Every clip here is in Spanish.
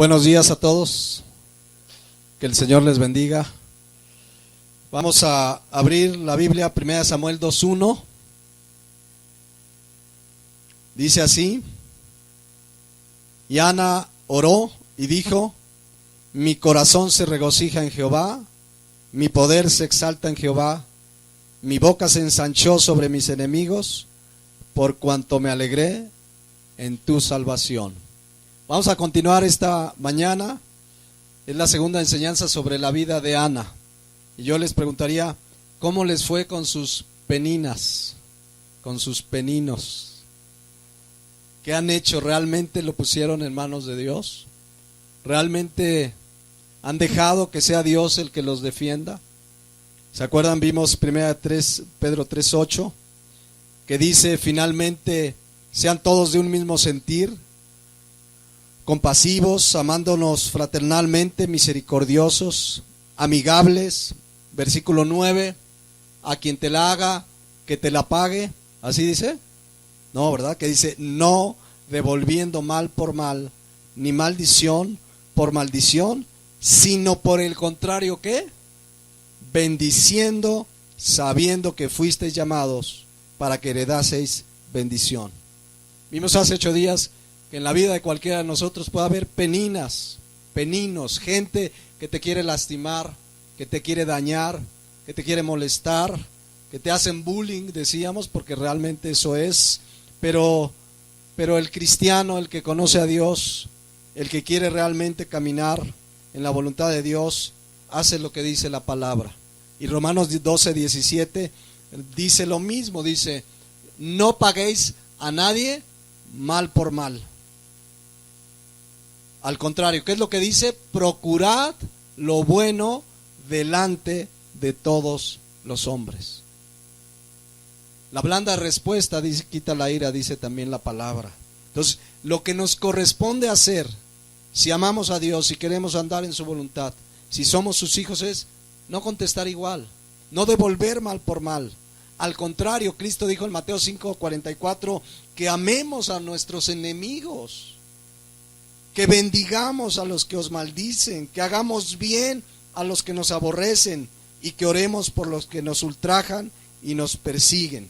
Buenos días a todos, que el Señor les bendiga. Vamos a abrir la Biblia, 1 Samuel 2:1. Dice así: y Ana oró y dijo: mi corazón se regocija en Jehová, mi poder se exalta en Jehová, mi boca se ensanchó sobre mis enemigos, por cuanto me alegré en tu salvación. Vamos a continuar esta mañana. Es la segunda enseñanza sobre la vida de Ana. Y yo les preguntaría, ¿cómo les fue con sus peninas, con sus peninos? ¿Qué han hecho? ¿Realmente lo pusieron en manos de Dios? ¿Realmente han dejado que sea Dios el que los defienda? ¿Se acuerdan? Vimos Pedro 3:8, que dice: finalmente sean todos de un mismo sentir, compasivos, amándonos fraternalmente, misericordiosos, amigables. Versículo 9, a quien te la haga, que te la pague. ¿Así dice? No, ¿verdad? Que dice: no devolviendo mal por mal, ni maldición por maldición, sino por el contrario, ¿qué? Bendiciendo, sabiendo que fuisteis llamados para que heredaseis bendición. Vimos hace 8 días que en la vida de cualquiera de nosotros puede haber peninos, gente que te quiere lastimar, que te quiere dañar, que te quiere molestar, que te hacen bullying, decíamos, porque realmente eso es. Pero el cristiano, el que conoce a Dios, el que quiere realmente caminar en la voluntad de Dios, hace lo que dice la palabra. Y Romanos 12:17 dice lo mismo, dice: no paguéis a nadie mal por mal. Al contrario, ¿qué es lo que dice? Procurad lo bueno delante de todos los hombres. La blanda respuesta dice, quita la ira, dice también la palabra. Entonces, lo que nos corresponde hacer, si amamos a Dios, si queremos andar en su voluntad, si somos sus hijos, es no contestar igual, no devolver mal por mal. Al contrario, Cristo dijo en Mateo 5:44 que amemos a nuestros enemigos, que bendigamos a los que os maldicen, que hagamos bien a los que nos aborrecen y que oremos por los que nos ultrajan y nos persiguen.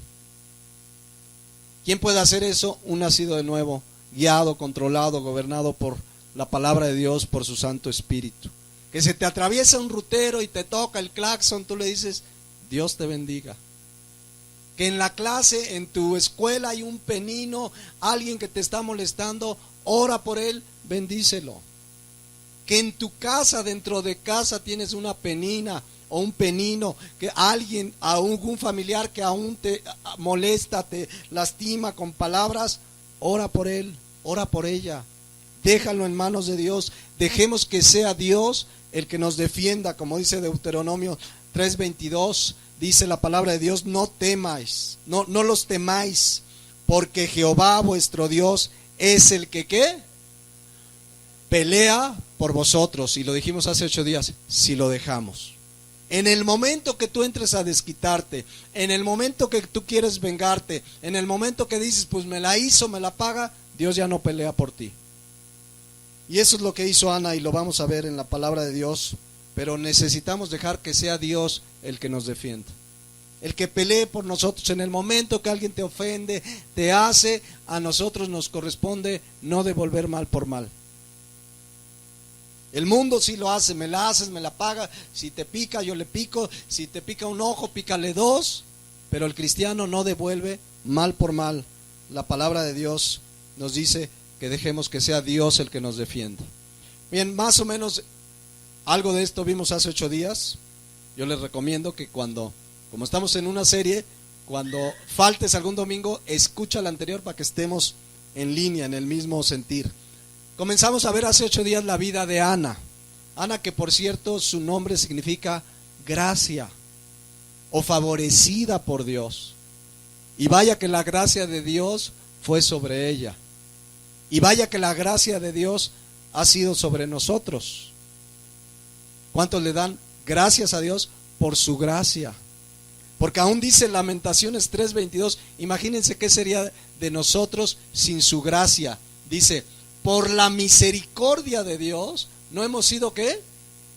¿Quién puede hacer eso? Un nacido de nuevo, guiado, controlado, gobernado por la palabra de Dios, por su Santo Espíritu. Que se te atraviesa un rutero y te toca el claxon, tú le dices: Dios te bendiga. Que en la clase, en tu escuela hay un penino, alguien que te está molestando, ora por él, bendícelo. Que en tu casa, dentro de casa, tienes una penina o un penino, que alguien, algún familiar que aún te molesta, te lastima con palabras, ora por él, ora por ella. Déjalo en manos de Dios. Dejemos que sea Dios el que nos defienda, como dice Deuteronomio 3:22. Dice la palabra de Dios: no temáis, no los temáis, porque Jehová vuestro Dios es el que ¿qué? Pelea por vosotros. Y lo dijimos hace 8 días, si lo dejamos. En el momento que tú entres a desquitarte, en el momento que tú quieres vengarte, en el momento que dices, pues me la hizo, me la paga, Dios ya no pelea por ti. Y eso es lo que hizo Ana, y lo vamos a ver en la palabra de Dios. Pero necesitamos dejar que sea Dios el que nos defienda, el que pelee por nosotros. En el momento que alguien te ofende, te hace, a nosotros nos corresponde no devolver mal por mal. El mundo sí lo hace: me la haces, me la paga, si te pica yo le pico, si te pica un ojo pícale 2, pero el cristiano no devuelve mal por mal. La palabra de Dios nos dice que dejemos que sea Dios el que nos defienda. Bien, más o menos algo de esto vimos hace 8 días. Yo les recomiendo que como estamos en una serie, cuando faltes algún domingo, escucha la anterior para que estemos en línea, en el mismo sentir. Comenzamos a ver hace 8 días la vida de Ana. Ana, que por cierto su nombre significa gracia o favorecida por Dios. Y vaya que la gracia de Dios fue sobre ella. Y vaya que la gracia de Dios ha sido sobre nosotros. ¿Cuántos le dan gracias a Dios por su gracia? Porque aún dice Lamentaciones 3:22, imagínense qué sería de nosotros sin su gracia. Dice: por la misericordia de Dios, no hemos sido ¿qué?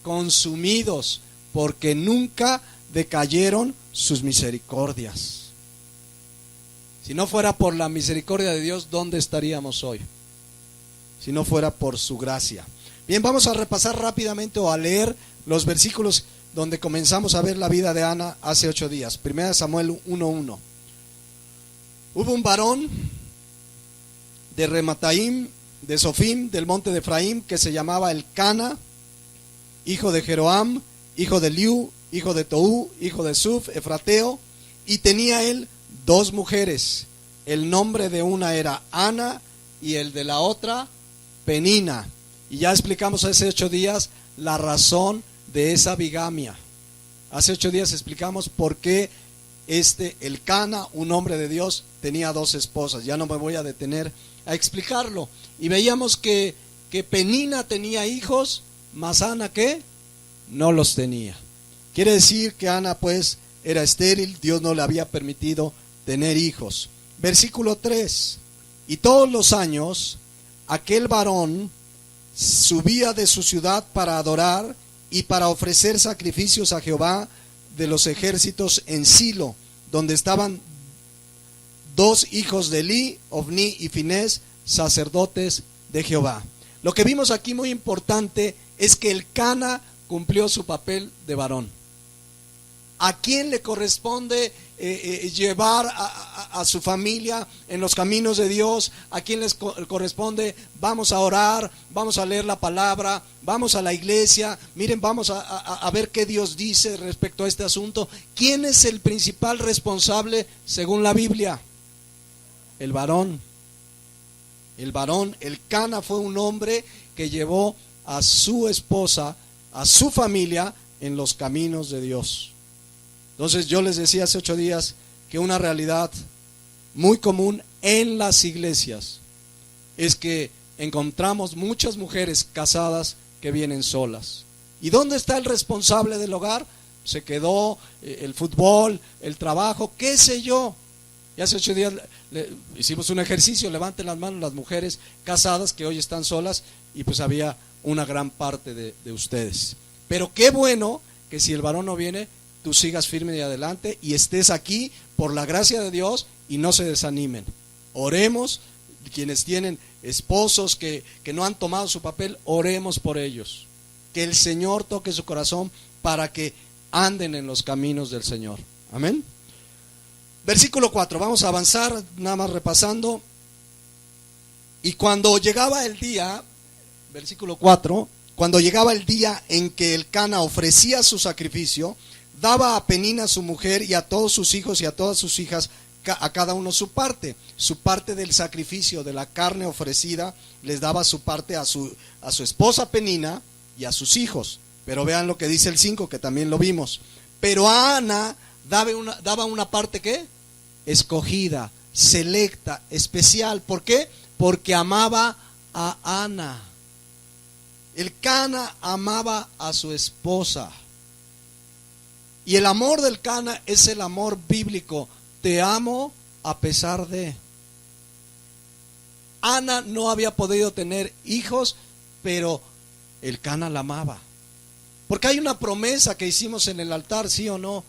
Consumidos, porque nunca decayeron sus misericordias. Si no fuera por la misericordia de Dios, ¿dónde estaríamos hoy? Si no fuera por su gracia. Bien, vamos a repasar rápidamente o a leer los versículos donde comenzamos a ver la vida de Ana hace 8 días. 1 Samuel 1:1. Hubo un varón de Remataim, de Sofim, del monte de Efraín, que se llamaba Elcana, hijo de Jeroam, hijo de Liu, hijo de Toú, hijo de Suf, efrateo, y tenía él 2 mujeres. El nombre de una era Ana y el de la otra Penina. Y ya explicamos hace 8 días la razón de esa bigamia. Hace 8 días explicamos por qué Elcana, un hombre de Dios, tenía 2 esposas. Ya no me voy a detener a explicarlo. Y veíamos que Penina tenía hijos, mas Ana ¿qué? No los tenía. Quiere decir que Ana pues era estéril, Dios no le había permitido tener hijos. Versículo 3. Y todos los años aquel varón subía de su ciudad para adorar y para ofrecer sacrificios a Jehová de los ejércitos en Silo, donde estaban 2 hijos de Eli, Ofni y Finés, sacerdotes de Jehová. Lo que vimos aquí muy importante es que Elcana cumplió su papel de varón. ¿A quién le corresponde llevar a su familia en los caminos de Dios? ¿A quién les corresponde? Vamos a orar, vamos a leer la palabra, vamos a la iglesia, miren, vamos a ver qué Dios dice respecto a este asunto. ¿Quién es el principal responsable según la Biblia? El varón. El varón. Elcana fue un hombre que llevó a su esposa, a su familia en los caminos de Dios. Entonces yo les decía hace 8 días que una realidad muy común en las iglesias es que encontramos muchas mujeres casadas que vienen solas. ¿Y dónde está el responsable del hogar? Se quedó el fútbol, el trabajo, qué sé yo. Y hace 8 días hicimos un ejercicio, levanten las manos las mujeres casadas que hoy están solas, y pues había una gran parte de ustedes. Pero qué bueno que si el varón no viene, tú sigas firme y adelante y estés aquí por la gracia de Dios y no se desanimen. Oremos, quienes tienen esposos que no han tomado su papel, oremos por ellos. Que el Señor toque su corazón para que anden en los caminos del Señor. Amén. Versículo 4, vamos a avanzar, nada más repasando. Y cuando llegaba el día, versículo 4, cuando llegaba el día en que Elcana ofrecía su sacrificio, daba a Penina su mujer y a todos sus hijos y a todas sus hijas, a cada uno su parte del sacrificio, de la carne ofrecida, les daba su parte a su esposa Penina y a sus hijos. Pero vean lo que dice el 5, que también lo vimos. Pero a Ana daba una parte ¿qué? Escogida, selecta, especial. ¿Por qué? Porque amaba a Ana. Elcana amaba a su esposa. Y el amor del Elcana es el amor bíblico. Te amo a pesar de. Ana no había podido tener hijos, pero Elcana la amaba. Porque hay una promesa que hicimos en el altar, ¿sí o no?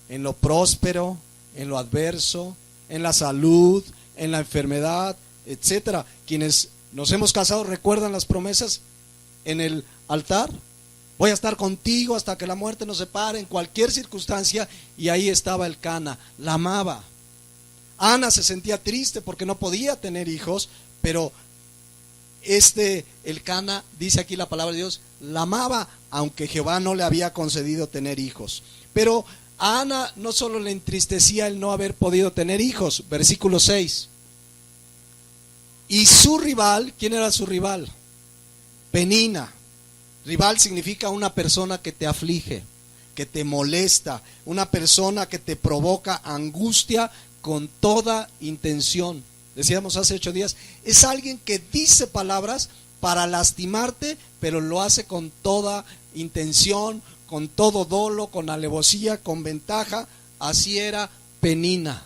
En lo próspero, en lo adverso, en la salud, en la enfermedad, etcétera. Quienes nos hemos casado, ¿recuerdan las promesas en el altar? Voy a estar contigo hasta que la muerte nos separe, en cualquier circunstancia. Y ahí estaba Elcana, la amaba. Ana se sentía triste porque no podía tener hijos, pero Elcana, dice aquí la palabra de Dios, la amaba, aunque Jehová no le había concedido tener hijos. Pero a Ana no solo le entristecía el no haber podido tener hijos. Versículo 6. Y su rival, ¿quién era su rival? Penina. Rival significa una persona que te aflige, que te molesta, una persona que te provoca angustia con toda intención. Decíamos hace 8 días, es alguien que dice palabras para lastimarte, pero lo hace con toda intención, con todo dolo, con alevosía, con ventaja. Así era Penina.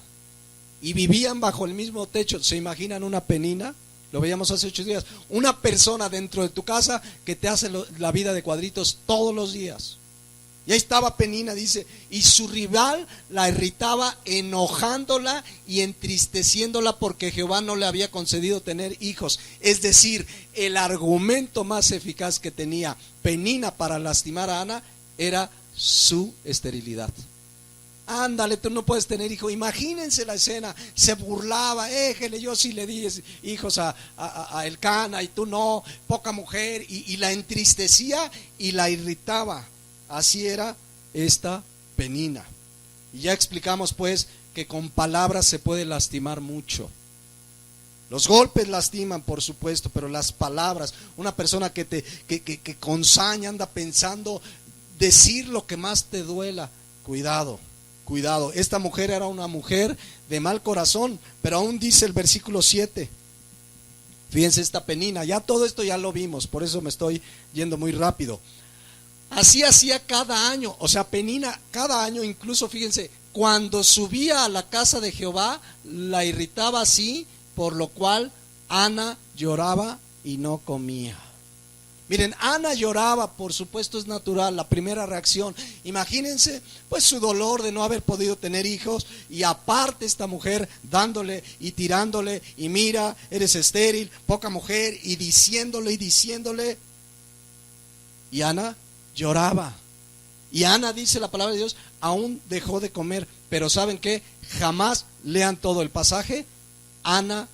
Y vivían bajo el mismo techo. ¿Se imaginan una Penina Lo veíamos hace 8 días. Una persona dentro de tu casa que te hace la vida de cuadritos todos los días. Y ahí estaba Penina, dice, y su rival la irritaba, enojándola y entristeciéndola porque Jehová no le había concedido tener hijos. Es decir, el argumento más eficaz que tenía Penina para lastimar a Ana era su esterilidad. Ándale, tú no puedes tener hijo. Imagínense la escena, se burlaba, éjele, yo sí le di hijos a Elcana y tú no, poca mujer, y la entristecía y la irritaba. Así era esta Penina. Y ya explicamos pues que con palabras se puede lastimar mucho. Los golpes lastiman, por supuesto, pero las palabras, una persona que con saña anda pensando decir lo que más te duela, cuidado. Cuidado, esta mujer era una mujer de mal corazón, pero aún dice el versículo 7. Fíjense esta Penina, ya todo esto ya lo vimos, por eso me estoy yendo muy rápido. Así hacía cada año, o sea, Penina cada año, incluso fíjense, cuando subía a la casa de Jehová, la irritaba así, por lo cual Ana lloraba y no comía. Miren, Ana lloraba, por supuesto es natural, la primera reacción. Imagínense pues su dolor de no haber podido tener hijos, y aparte esta mujer dándole y tirándole, y mira, eres estéril, poca mujer, y diciéndole. Y Ana lloraba. Y Ana, dice la palabra de Dios, aún dejó de comer. Pero ¿saben qué? Jamás, lean todo el pasaje, Ana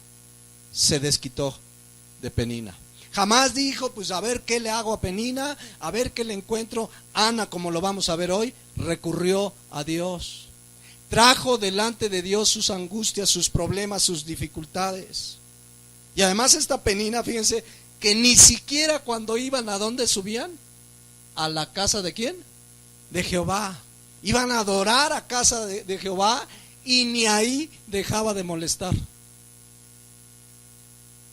se desquitó de Penina. Jamás dijo, pues a ver qué le hago a Penina, a ver qué le encuentro. Ana, como lo vamos a ver hoy, recurrió a Dios. Trajo delante de Dios sus angustias, sus problemas, sus dificultades. Y además esta Penina, fíjense, que ni siquiera cuando iban, ¿a dónde subían? ¿A la casa de quién? De Jehová. Iban a adorar a casa de Jehová, y ni ahí dejaba de molestar.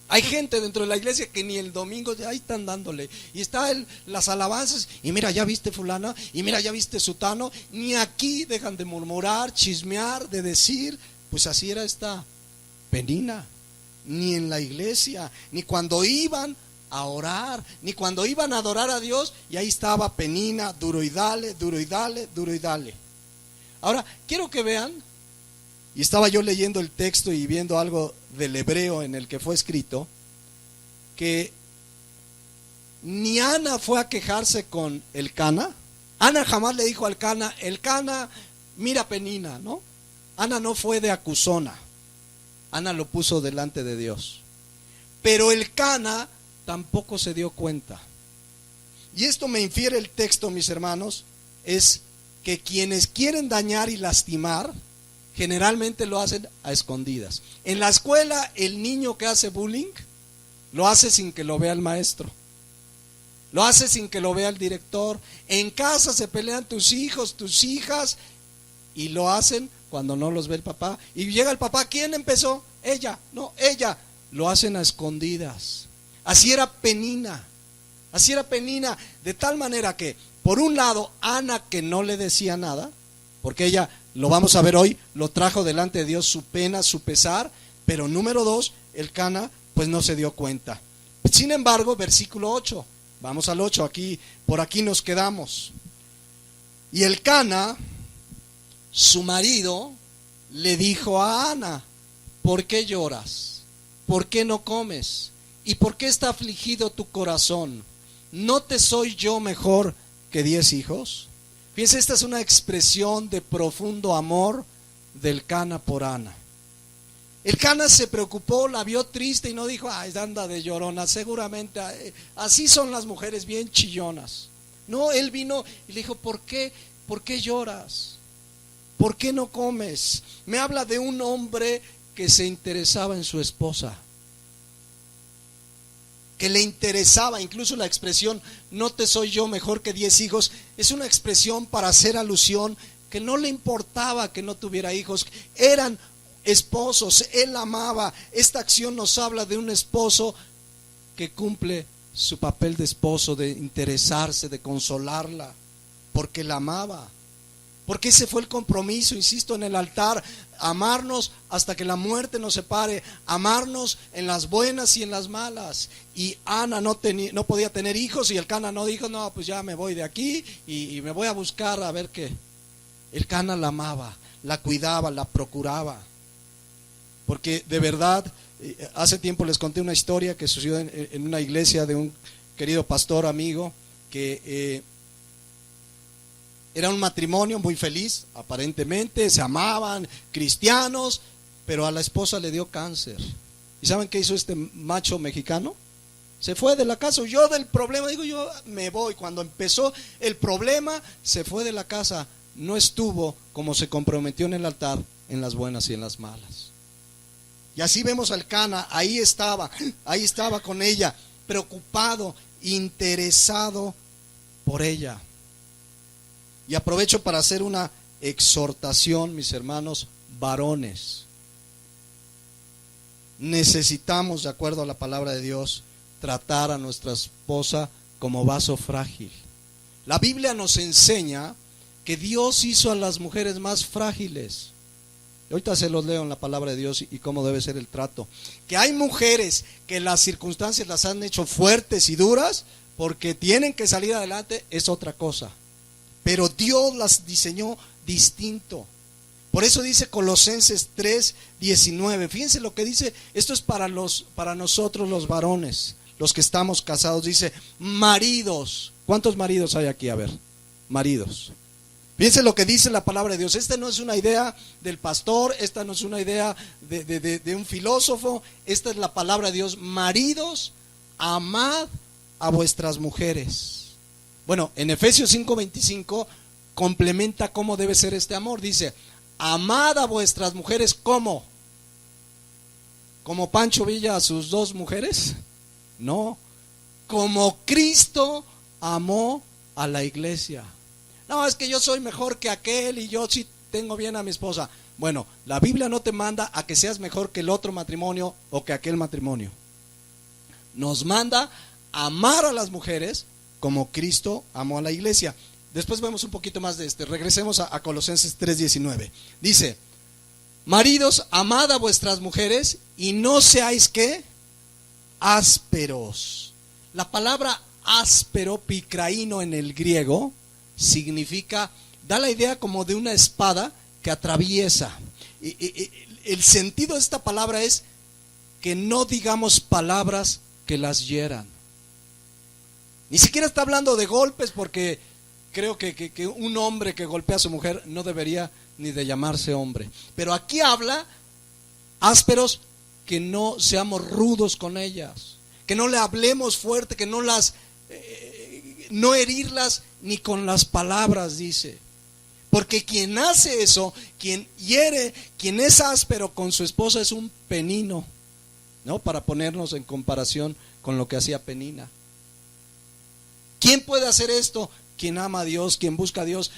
Hay gente dentro de la iglesia que ni el domingo ahí están dándole, y está las alabanzas, y mira, ya viste fulana, y mira, ya viste sutano. Ni aquí dejan de murmurar, chismear, de decir. Pues así era esta Penina. Ni en la iglesia, ni cuando iban a orar, ni cuando iban a adorar a Dios, y ahí estaba Penina, duro y dale, duro y dale, duro y dale. Ahora, quiero que vean, y estaba yo leyendo el texto y viendo algo del hebreo en el que fue escrito, que ni Ana fue a quejarse con Elcana. Ana jamás le dijo a Elcana, mira Penina, ¿no? Ana no fue de acusona. Ana lo puso delante de Dios. Pero Elcana tampoco se dio cuenta. Y esto me infiere el texto, mis hermanos, es que quienes quieren dañar y lastimar generalmente lo hacen a escondidas. En la escuela, el niño que hace bullying lo hace sin que lo vea el maestro, lo hace sin que lo vea el director. En casa se pelean tus hijos, tus hijas, y lo hacen cuando no los ve el papá. Y llega el papá, ¿quién empezó? Ella, no, ella. Lo hacen a escondidas. Así era Penina. Así era Penina, de tal manera que, por un lado, Ana, que no le decía nada, porque ella, lo vamos a ver hoy, lo trajo delante de Dios, su pena, su pesar. Pero número 2, Elcana pues no se dio cuenta. Sin embargo, versículo 8, vamos al 8, aquí, por aquí nos quedamos. Y Elcana, su marido, le dijo a Ana, ¿por qué lloras? ¿Por qué no comes? ¿Y por qué está afligido tu corazón? ¿No te soy yo mejor que 10 hijos? Fíjense, esta es una expresión de profundo amor de Elcana por Ana. Elcana se preocupó, la vio triste y no dijo, ay, anda de llorona, seguramente así son las mujeres, bien chillonas. No, él vino y le dijo, ¿por qué lloras? ¿Por qué no comes? Me habla de un hombre que se interesaba en su esposa, que le interesaba. Incluso la expresión, no te soy yo mejor que 10 hijos, es una expresión para hacer alusión que no le importaba que no tuviera hijos. Eran esposos, él amaba. Esta acción nos habla de un esposo que cumple su papel de esposo, de interesarse, de consolarla, porque la amaba. Porque ese fue el compromiso, insisto, en el altar: amarnos hasta que la muerte nos separe, amarnos en las buenas y en las malas. Y Ana no podía tener hijos, y el Cana no dijo: no, pues ya me voy de aquí y me voy a buscar a ver qué. El Cana la amaba, la cuidaba, la procuraba. Porque de verdad, hace tiempo les conté una historia que sucedió en una iglesia de un querido pastor amigo, que era un matrimonio muy feliz, aparentemente, se amaban, cristianos, pero a la esposa le dio cáncer. ¿Y saben qué hizo este macho mexicano? Se fue de la casa, huyó del problema. Digo, yo me voy. Cuando empezó el problema, se fue de la casa. No estuvo como se comprometió en el altar, en las buenas y en las malas. Y así vemos al Cana, ahí estaba con ella, preocupado, interesado por ella. Y aprovecho para hacer una exhortación, mis hermanos varones. Necesitamos, de acuerdo a la palabra de Dios, tratar a nuestra esposa como vaso frágil. La Biblia nos enseña que Dios hizo a las mujeres más frágiles. Ahorita se los leo en la palabra de Dios y cómo debe ser el trato. Que hay mujeres que las circunstancias las han hecho fuertes y duras porque tienen que salir adelante, es otra cosa. Pero Dios las diseñó distinto. Por eso dice Colosenses 3:19. Fíjense lo que dice. Esto es para nosotros los varones, los que estamos casados. Dice: maridos. ¿Cuántos maridos hay aquí? A ver, maridos. Fíjense lo que dice la palabra de Dios. Esta no es una idea del pastor, esta no es una idea de un filósofo. Esta es la palabra de Dios. Maridos, amad a vuestras mujeres. Bueno, en Efesios 5:25 complementa cómo debe ser este amor. Dice: amad a vuestras mujeres. ¿Cómo? ¿Como Pancho Villa a sus dos mujeres? No, como Cristo amó a la iglesia. No, es que yo soy mejor que aquel y yo sí tengo bien a mi esposa. Bueno, la Biblia no te manda a que seas mejor que el otro matrimonio o que aquel matrimonio. Nos manda a amar a las mujeres como Cristo amó a la iglesia. Después vemos un poquito más de regresemos a Colosenses 3:19. Dice: maridos, amad a vuestras mujeres y no seáis ¿qué? Ásperos. La palabra áspero, pikraíno en el griego, significa, da la idea como de una espada que atraviesa. El sentido de esta palabra es que no digamos palabras que las hieran. Ni siquiera está hablando de golpes, porque creo que un hombre que golpea a su mujer no debería ni de llamarse hombre. Pero aquí habla ásperos, que no seamos rudos con ellas, que no le hablemos fuerte, que no no herirlas ni con las palabras, dice. Porque quien hace eso, quien hiere, quien es áspero con su esposa es un penino, ¿no? Para ponernos en comparación con lo que hacía Penina. ¿Quién puede hacer esto? Quien ama a Dios, quien busca a Dios.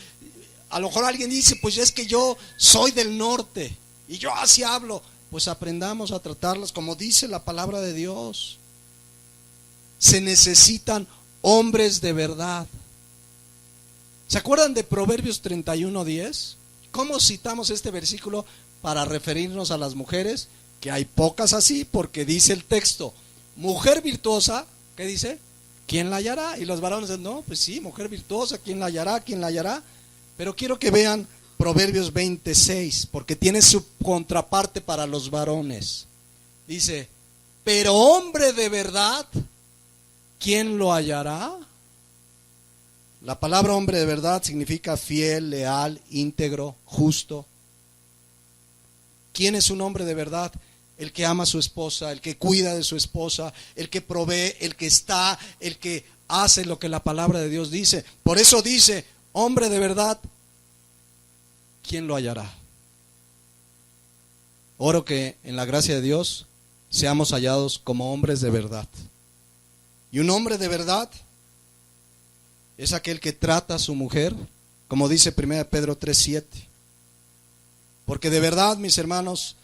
A lo mejor alguien dice: pues es que yo soy del norte y yo así hablo. Pues aprendamos a tratarlas como dice la palabra de Dios. Se necesitan hombres de verdad. ¿Se acuerdan de Proverbios 31:10? ¿Cómo citamos este versículo para referirnos a las mujeres? Que hay pocas así, porque dice el texto: mujer virtuosa, ¿qué dice? ¿Quién la hallará? Y los varones dicen: no, pues sí, mujer virtuosa, ¿quién la hallará? ¿Quién la hallará? Pero quiero que vean Proverbios 26, porque tiene su contraparte para los varones. Dice: pero hombre de verdad, ¿quién lo hallará? La palabra hombre de verdad significa fiel, leal, íntegro, justo. ¿Quién es un hombre de verdad? El que ama a su esposa, el que cuida de su esposa, el que provee, el que está, el que hace lo que la palabra de Dios dice. Por eso dice: hombre de verdad, ¿quién lo hallará? Oro que en la gracia de Dios seamos hallados como hombres de verdad. Y un hombre de verdad es aquel que trata a su mujer, como dice 1 Pedro 3:7. Porque de verdad, mis hermanos,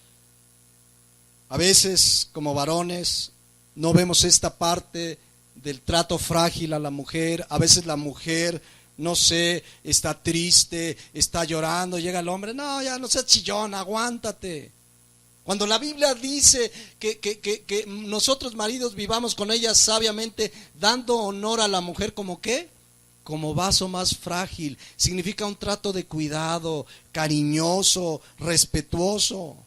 a veces como varones no vemos esta parte del trato frágil a la mujer. A veces la mujer no sé, está triste, está llorando, llega el hombre, no, ya no seas chillón, aguántate. Cuando la Biblia dice que nosotros maridos vivamos con ella sabiamente, dando honor a la mujer como ¿qué? Como vaso más frágil, significa un trato de cuidado, cariñoso, respetuoso.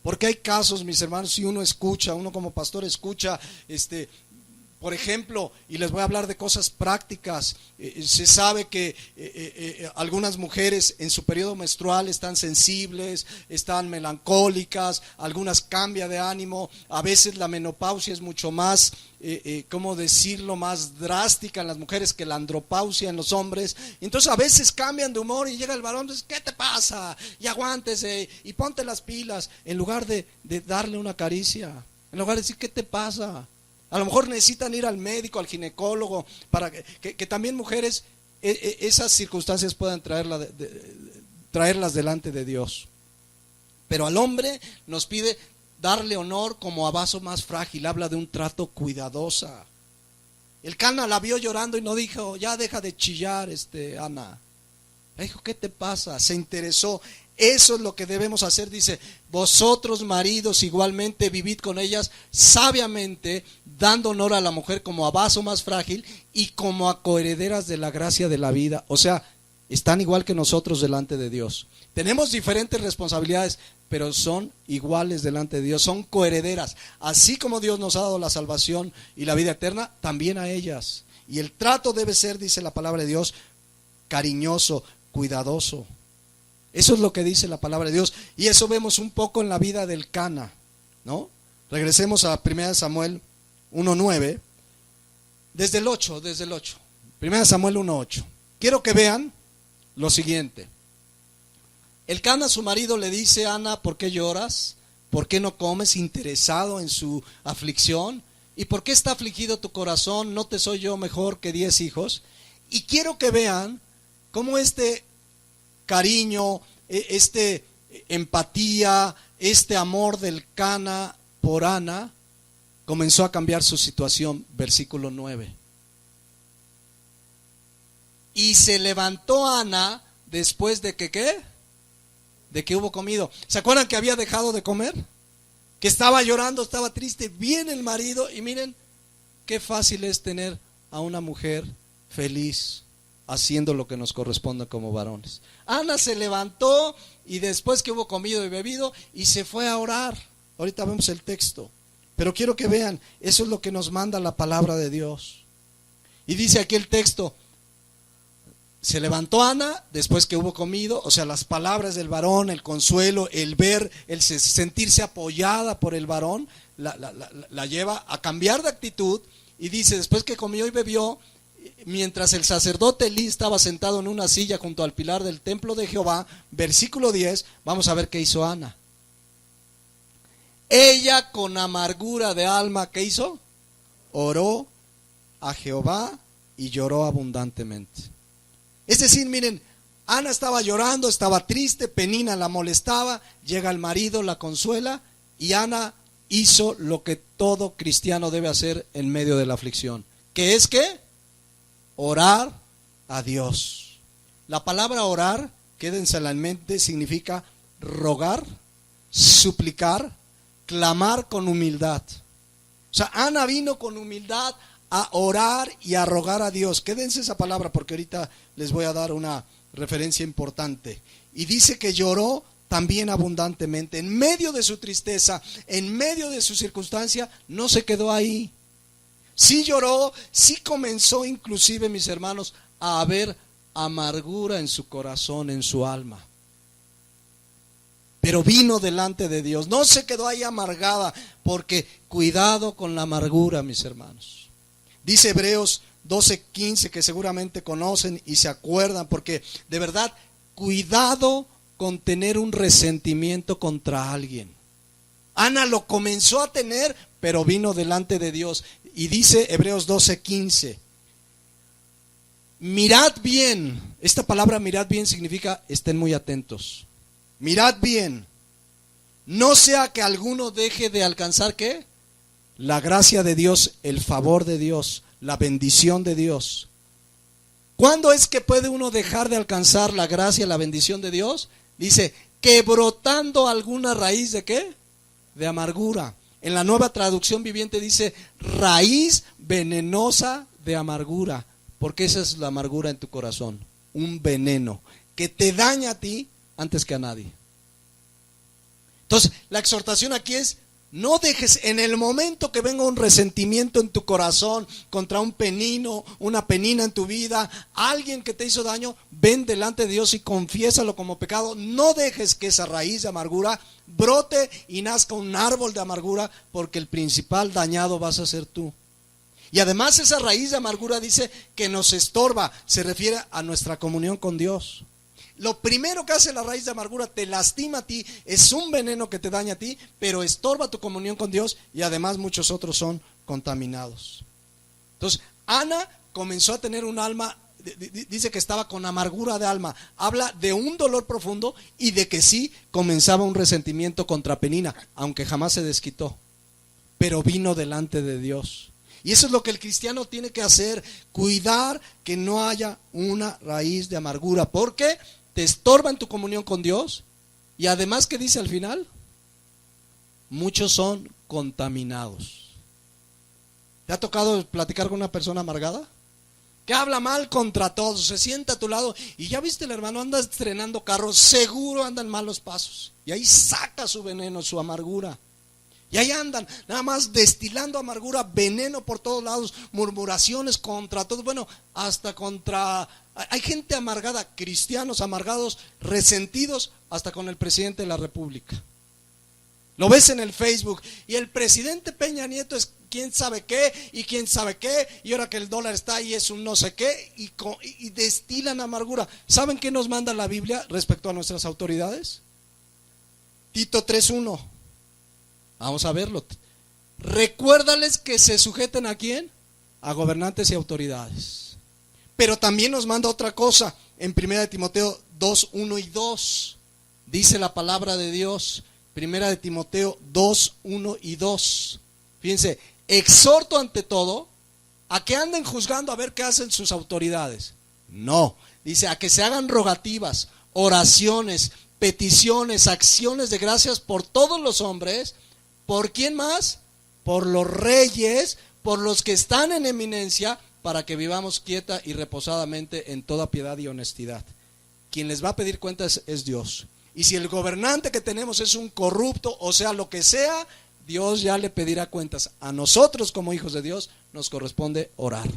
Porque hay casos, mis hermanos, si uno escucha, uno como pastor escucha, por ejemplo, y les voy a hablar de cosas prácticas, se sabe que algunas mujeres en su periodo menstrual están sensibles, están melancólicas, algunas cambian de ánimo, a veces la menopausia es mucho más, ¿cómo decirlo?, más drástica en las mujeres que la andropausia en los hombres. Entonces a veces cambian de humor y llega el varón, dice, ¿qué te pasa? Y aguántese y ponte las pilas, en lugar de darle una caricia, en lugar de decir, ¿qué te pasa? A lo mejor necesitan ir al médico, al ginecólogo, para que también mujeres esas circunstancias puedan traerlas delante de Dios. Pero al hombre nos pide darle honor como a vaso más frágil, habla de un trato cuidadosa. El Cana la vio llorando y no dijo, ya deja de chillar, Ana. Le dijo, ¿qué te pasa? Se interesó. Eso es lo que debemos hacer, dice, vosotros maridos igualmente vivid con ellas sabiamente, dando honor a la mujer como a vaso más frágil y como a coherederas de la gracia de la vida. O sea, están igual que nosotros delante de Dios. Tenemos diferentes responsabilidades, pero son iguales delante de Dios, son coherederas. Así como Dios nos ha dado la salvación y la vida eterna, también a ellas. Y el trato debe ser, dice la palabra de Dios, cariñoso, cuidadoso. Eso es lo que dice la palabra de Dios. Y eso vemos un poco en la vida del Cana, ¿no? Regresemos a 1 Samuel 1:9. Desde el 8. 1 Samuel 1:8. Quiero que vean lo siguiente. El Cana, su marido, le dice, Ana, ¿por qué lloras? ¿Por qué no comes? Interesado en su aflicción. ¿Y por qué está afligido tu corazón? ¿No te soy yo mejor que 10 hijos? Y quiero que vean cómo cariño, empatía, amor del Cana por Ana comenzó a cambiar su situación. Versículo 9. Y se levantó Ana después de que ¿qué? De que hubo comido. ¿Se acuerdan que había dejado de comer? Que estaba llorando, estaba triste. Viene el marido y miren qué fácil es tener a una mujer feliz, haciendo lo que nos corresponde como varones. Ana se levantó y después que hubo comido y bebido y se fue a orar. Ahorita vemos el texto, pero quiero que vean, eso es lo que nos manda la palabra de Dios. Y dice aquí el texto, se levantó Ana después que hubo comido, o sea, las palabras del varón, el consuelo, el ver, el sentirse apoyada por el varón, la lleva a cambiar de actitud. Y dice, después que comió y bebió, mientras el sacerdote Elí estaba sentado en una silla junto al pilar del templo de Jehová, versículo 10, vamos a ver qué hizo Ana. Ella con amargura de alma, ¿qué hizo? Oró a Jehová y lloró abundantemente. Es decir, miren, Ana estaba llorando, estaba triste, Penina la molestaba, llega el marido, la consuela y Ana hizo lo que todo cristiano debe hacer en medio de la aflicción. ¿Qué es qué? Orar a Dios. La palabra orar, quédense en la mente, significa rogar, suplicar, clamar con humildad. O sea, Ana vino con humildad a orar y a rogar a Dios. Quédense esa palabra porque ahorita les voy a dar una referencia importante. Y dice que lloró también abundantemente. En medio de su tristeza, en medio de su circunstancia, no se quedó ahí. Sí lloró, sí comenzó inclusive, mis hermanos, a haber amargura en su corazón, en su alma. Pero vino delante de Dios, no se quedó ahí amargada, porque cuidado con la amargura, mis hermanos. Dice Hebreos 12:15, que seguramente conocen y se acuerdan, porque de verdad, cuidado con tener un resentimiento contra alguien. Ana lo comenzó a tener, pero vino delante de Dios. Y dice Hebreos 12:15, mirad bien. Esta palabra mirad bien significa estén muy atentos. Mirad bien, no sea que alguno deje de alcanzar ¿qué? La gracia de Dios, el favor de Dios, la bendición de Dios. ¿Cuándo es que puede uno dejar de alcanzar la gracia, la bendición de Dios? Dice, que brotando alguna raíz de ¿qué? De amargura. En la Nueva Traducción Viviente dice, raíz venenosa de amargura. Porque esa es la amargura en tu corazón. Un veneno que te daña a ti antes que a nadie. Entonces, la exhortación aquí es, no dejes en el momento que venga un resentimiento en tu corazón contra un penino, una penina en tu vida, alguien que te hizo daño, ven delante de Dios y confiésalo como pecado. No dejes que esa raíz de amargura brote y nazca un árbol de amargura, porque el principal dañado vas a ser tú. Y además esa raíz de amargura dice que nos estorba, se refiere a nuestra comunión con Dios. Lo primero que hace la raíz de amargura, te lastima a ti, es un veneno que te daña a ti, pero estorba tu comunión con Dios, y además muchos otros son contaminados. Entonces, Ana comenzó a tener un alma, dice que estaba con amargura de alma, habla de un dolor profundo y de que sí comenzaba un resentimiento contra Penina, aunque jamás se desquitó, pero vino delante de Dios. Y eso es lo que el cristiano tiene que hacer, cuidar que no haya una raíz de amargura, porque te estorba en tu comunión con Dios. Y además, ¿qué dice al final? Muchos son contaminados. ¿Te ha tocado platicar con una persona amargada? Que habla mal contra todos, se sienta a tu lado y ya viste el hermano, anda estrenando carros, seguro anda en malos pasos. Y ahí saca su veneno, su amargura. Y ahí andan, nada más destilando amargura, veneno por todos lados, murmuraciones contra todos, bueno, hasta contra, hay gente amargada, cristianos amargados, resentidos, hasta con el presidente de la República. Lo ves en el Facebook, y el presidente Peña Nieto es quién sabe qué, y quién sabe qué, y ahora que el dólar está ahí es un no sé qué, y destilan amargura. ¿Saben qué nos manda la Biblia respecto a nuestras autoridades? Tito 3:1. Vamos a verlo. Recuérdales que se sujeten ¿a quién? A gobernantes y autoridades. Pero también nos manda otra cosa. En 1 Timoteo 2:1 y 2 dice la palabra de Dios. 1 Timoteo 2:1 y 2. Fíjense, exhorto ante todo a que anden juzgando a ver qué hacen sus autoridades. No, dice a que se hagan rogativas, oraciones, peticiones, acciones de gracias por todos los hombres. ¿Por quién más? Por los reyes, por los que están en eminencia, para que vivamos quieta y reposadamente en toda piedad y honestidad. Quien les va a pedir cuentas es Dios. Y si el gobernante que tenemos es un corrupto, o sea, lo que sea, Dios ya le pedirá cuentas. A nosotros como hijos de Dios nos corresponde orar.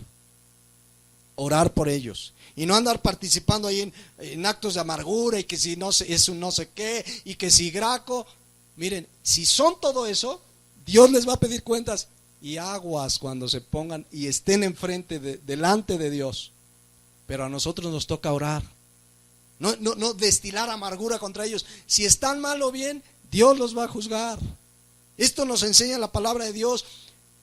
Orar por ellos. Y no andar participando ahí en actos de amargura, y que si no es un no sé qué, y que si Graco. Miren, si son todo eso, Dios les va a pedir cuentas, y aguas cuando se pongan y estén delante de Dios. Pero a nosotros nos toca orar. No destilar amargura contra ellos. Si están mal o bien, Dios los va a juzgar. Esto nos enseña la palabra de Dios.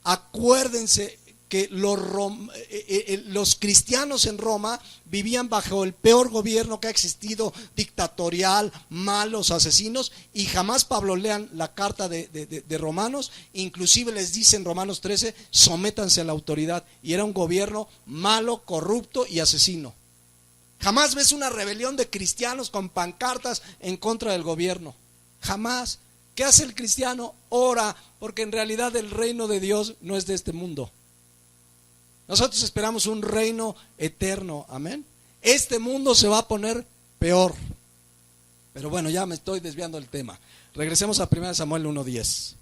Acuérdense que los cristianos en Roma vivían bajo el peor gobierno que ha existido, dictatorial, malos, asesinos, y jamás Pablo, lean la carta de Romanos, inclusive les dice en Romanos 13, sométanse a la autoridad, y era un gobierno malo, corrupto y asesino. Jamás ves una rebelión de cristianos con pancartas en contra del gobierno, jamás. ¿Qué hace el cristiano? Ora, porque en realidad el reino de Dios no es de este mundo. Nosotros esperamos un reino eterno, amén. Este mundo se va a poner peor. Pero bueno, ya me estoy desviando del tema. Regresemos a 1 Samuel 1:10.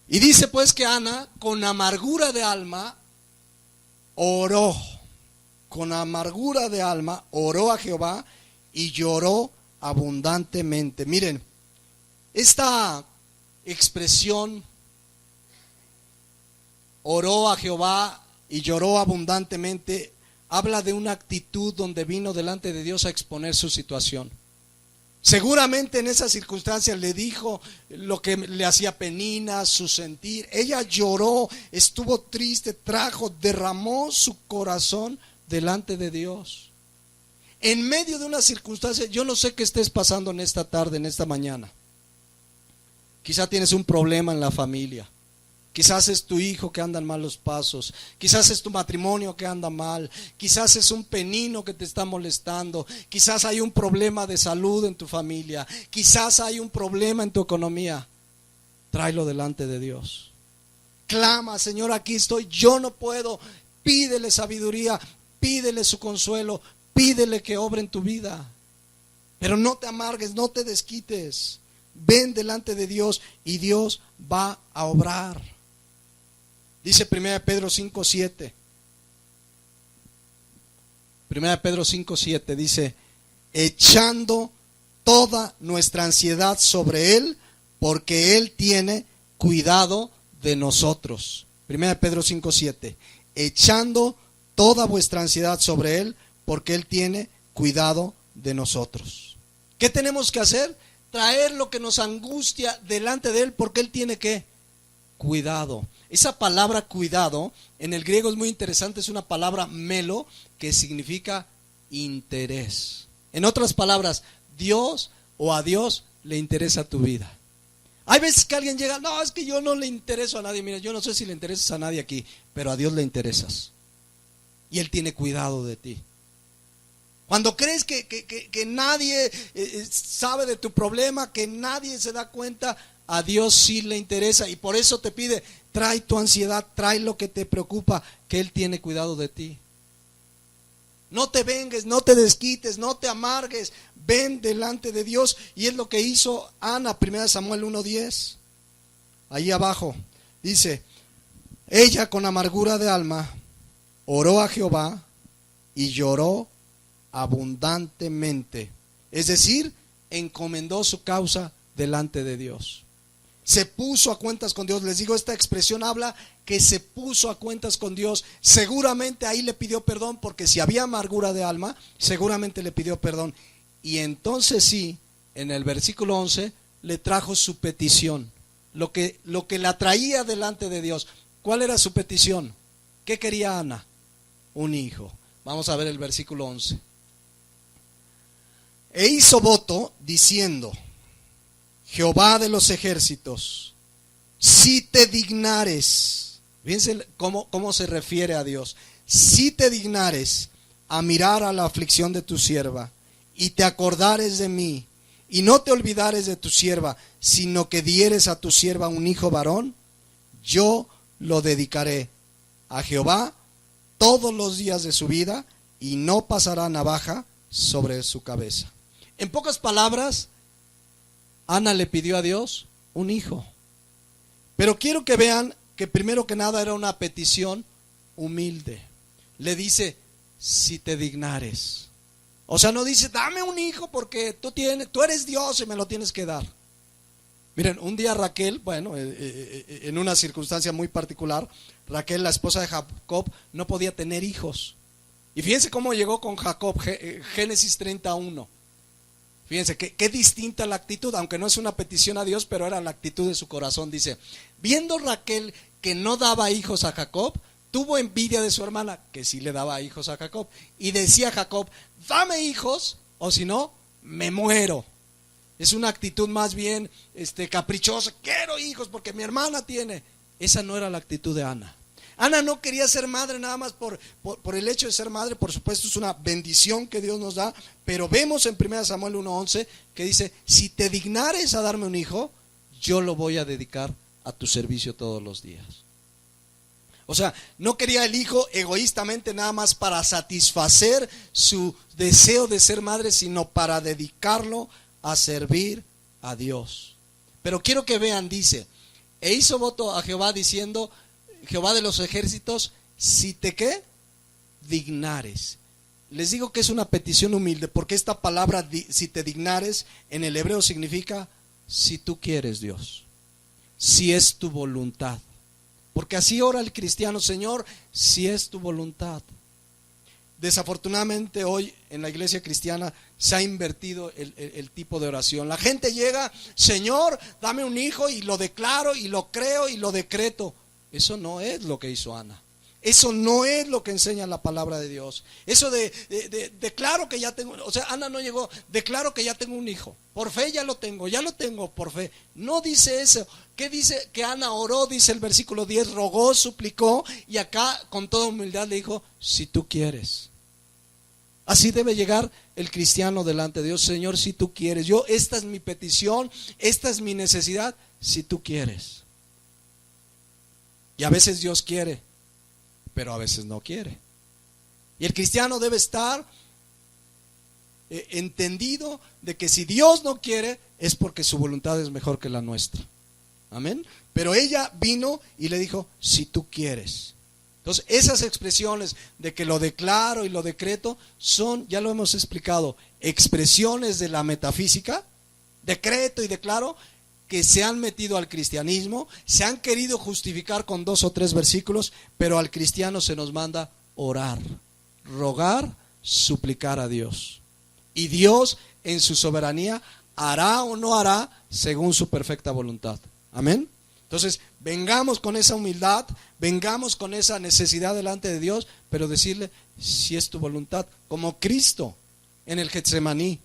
Y dice pues que Ana, con amargura de alma, oró. Con amargura de alma, oró a Jehová y lloró abundantemente. Miren, esta expresión, oró a Jehová y lloró abundantemente, habla de una actitud donde vino delante de Dios a exponer su situación. Seguramente en esas circunstancias le dijo lo que le hacía penina, su sentir. Ella lloró, estuvo triste, derramó su corazón delante de Dios. En medio de una circunstancia, yo no sé qué estés pasando en esta tarde, en esta mañana. Quizá tienes un problema en la familia. Quizás es tu hijo que anda en malos pasos. Quizás es tu matrimonio que anda mal. Quizás es un penino que te está molestando. Quizás hay un problema de salud en tu familia. Quizás hay un problema en tu economía. Tráelo delante de Dios. Clama, Señor, aquí estoy, yo no puedo. Pídele sabiduría, pídele su consuelo, pídele que obre en tu vida. Pero no te amargues, no te desquites. Ven delante de Dios y Dios va a obrar. Dice 1 Pedro 5:7. 1 Pedro 5:7 dice: echando toda nuestra ansiedad sobre Él, porque Él tiene cuidado de nosotros. 1 Pedro 5:7. Echando toda vuestra ansiedad sobre Él, porque Él tiene cuidado de nosotros. ¿Qué tenemos que hacer? Traer lo que nos angustia delante de Él, porque Él tiene ¿qué? Cuidado. Esa palabra cuidado en el griego es muy interesante, es una palabra melo que significa interés. En otras palabras, Dios o a Dios le interesa tu vida. Hay veces que alguien llega, no, es que yo no le intereso a nadie. Mira, yo no sé si le interesas a nadie aquí, pero a Dios le interesas. Y Él tiene cuidado de ti. Cuando crees que nadie sabe de tu problema, que nadie se da cuenta, a Dios sí le interesa. Y por eso te pide, trae tu ansiedad, trae lo que te preocupa, que Él tiene cuidado de ti. No te vengues, no te desquites, no te amargues. Ven delante de Dios. Y es lo que hizo Ana, 1 Samuel 1:10. Ahí abajo dice: ella con amargura de alma oró a Jehová y lloró abundantemente. Es decir, encomendó su causa delante de Dios. Se puso a cuentas con Dios. Les digo, esta expresión habla que se puso a cuentas con Dios. Seguramente ahí le pidió perdón, porque si había amargura de alma, seguramente le pidió perdón. Y entonces sí, en el versículo 11, le trajo su petición. Lo que la traía delante de Dios. ¿Cuál era su petición? ¿Qué quería Ana? Un hijo. Vamos a ver el versículo 11. E hizo voto diciendo: Jehová de los ejércitos, si te dignares, fíjense cómo se refiere a Dios, si te dignares a mirar a la aflicción de tu sierva, y te acordares de mí, y no te olvidares de tu sierva, sino que dieres a tu sierva un hijo varón, yo lo dedicaré a Jehová todos los días de su vida, y no pasará navaja sobre su cabeza. En pocas palabras, Ana le pidió a Dios un hijo. Pero quiero que vean que primero que nada era una petición humilde. Le dice: si te dignares. O sea, no dice: dame un hijo porque tú eres Dios y me lo tienes que dar. Miren, un día Raquel, bueno, en una circunstancia muy particular, Raquel, la esposa de Jacob, no podía tener hijos. Y fíjense cómo llegó con Jacob, Génesis 31. Fíjense qué distinta la actitud, aunque no es una petición a Dios, pero era la actitud de su corazón. Dice: viendo Raquel que no daba hijos a Jacob, tuvo envidia de su hermana, que sí le daba hijos a Jacob. Y decía Jacob: dame hijos, o si no, me muero. Es una actitud más bien caprichosa. Quiero hijos porque mi hermana tiene. Esa no era la actitud de Ana. Ana no quería ser madre nada más por el hecho de ser madre. Por supuesto es una bendición que Dios nos da, pero vemos en 1 Samuel 1:11 que dice: si te dignares a darme un hijo, yo lo voy a dedicar a tu servicio todos los días. O sea, no quería el hijo egoístamente nada más para satisfacer su deseo de ser madre, sino para dedicarlo a servir a Dios. Pero quiero que vean, dice: e hizo voto a Jehová diciendo, Jehová de los ejércitos, si te ¿qué? Dignares. Les digo que es una petición humilde, porque esta palabra si te dignares en el hebreo significa si tú quieres, Dios, si es tu voluntad. Porque así ora el cristiano: Señor, si es tu voluntad. Desafortunadamente hoy en la iglesia cristiana se ha invertido el tipo de oración. La gente llega: Señor, dame un hijo, y lo declaro y lo creo y lo decreto. Eso no es lo que hizo Ana. Eso no es lo que enseña la palabra de Dios. Eso declaro que ya tengo, o sea, Ana no llegó, declaro que ya tengo un hijo. Por fe ya lo tengo por fe. No dice eso. ¿Qué dice? Que Ana oró, dice el versículo 10, rogó, suplicó, y acá con toda humildad le dijo, si tú quieres. Así debe llegar el cristiano delante de Dios. Señor, si tú quieres, esta es mi petición, esta es mi necesidad, si tú quieres. Y a veces Dios quiere, pero a veces no quiere. Y el cristiano debe estar entendido de que si Dios no quiere, es porque su voluntad es mejor que la nuestra. Amén. Pero ella vino y le dijo, si tú quieres. Entonces, esas expresiones de que lo declaro y lo decreto son, ya lo hemos explicado, expresiones de la metafísica, decreto y declaro, que se han metido al cristianismo, se han querido justificar con 2 o 3 versículos, pero al cristiano se nos manda orar, rogar, suplicar a Dios. Y Dios en su soberanía hará o no hará según su perfecta voluntad. Amén. Entonces, vengamos con esa humildad, vengamos con esa necesidad delante de Dios, pero decirle, si es tu voluntad, como Cristo en el Getsemaní.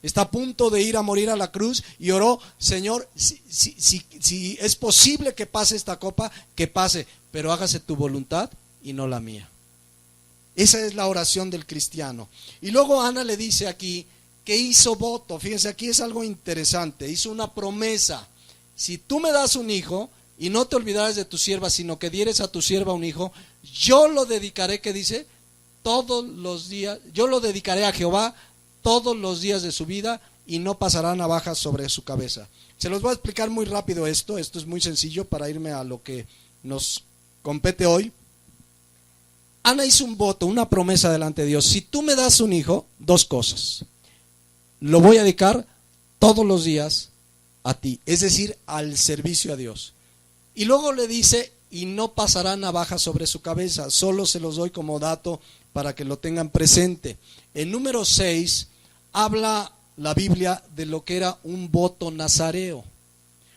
Está a punto de ir a morir a la cruz y oró, Señor, si es posible que pase esta copa, que pase, pero hágase tu voluntad y no la mía. Esa es la oración del cristiano. Y luego Ana le dice aquí que hizo voto. Fíjense, aquí es algo interesante. Hizo una promesa. Si tú me das un hijo y no te olvidares de tu sierva, sino que dieres a tu sierva un hijo, yo lo dedicaré, ¿qué dice? Todos los días, yo lo dedicaré a Jehová todos los días de su vida y no pasará navaja sobre su cabeza. Se los voy a explicar muy rápido esto es muy sencillo para irme a lo que nos compete hoy. Ana hizo un voto, una promesa delante de Dios. Si tú me das un hijo, 2 cosas. Lo voy a dedicar todos los días a ti, es decir, al servicio a Dios. Y luego le dice, y no pasará navaja sobre su cabeza. Solo se los doy como dato para que lo tengan presente. En número 6 habla la Biblia de lo que era un voto nazareo.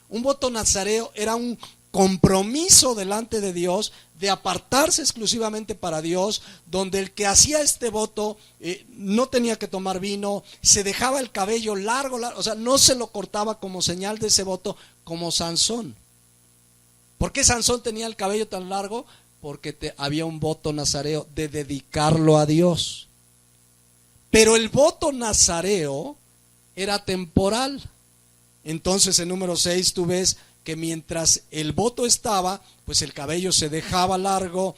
Un voto nazareo era un compromiso delante de Dios de apartarse exclusivamente para Dios, donde el que hacía este voto no tenía que tomar vino, se dejaba el cabello largo, o sea, no se lo cortaba como señal de ese voto, como Sansón. ¿Por qué Sansón tenía el cabello tan largo? Porque había un voto nazareo de dedicarlo a Dios. Pero el voto nazareo era temporal. Entonces en número 6 tú ves que mientras el voto estaba, pues el cabello se dejaba largo,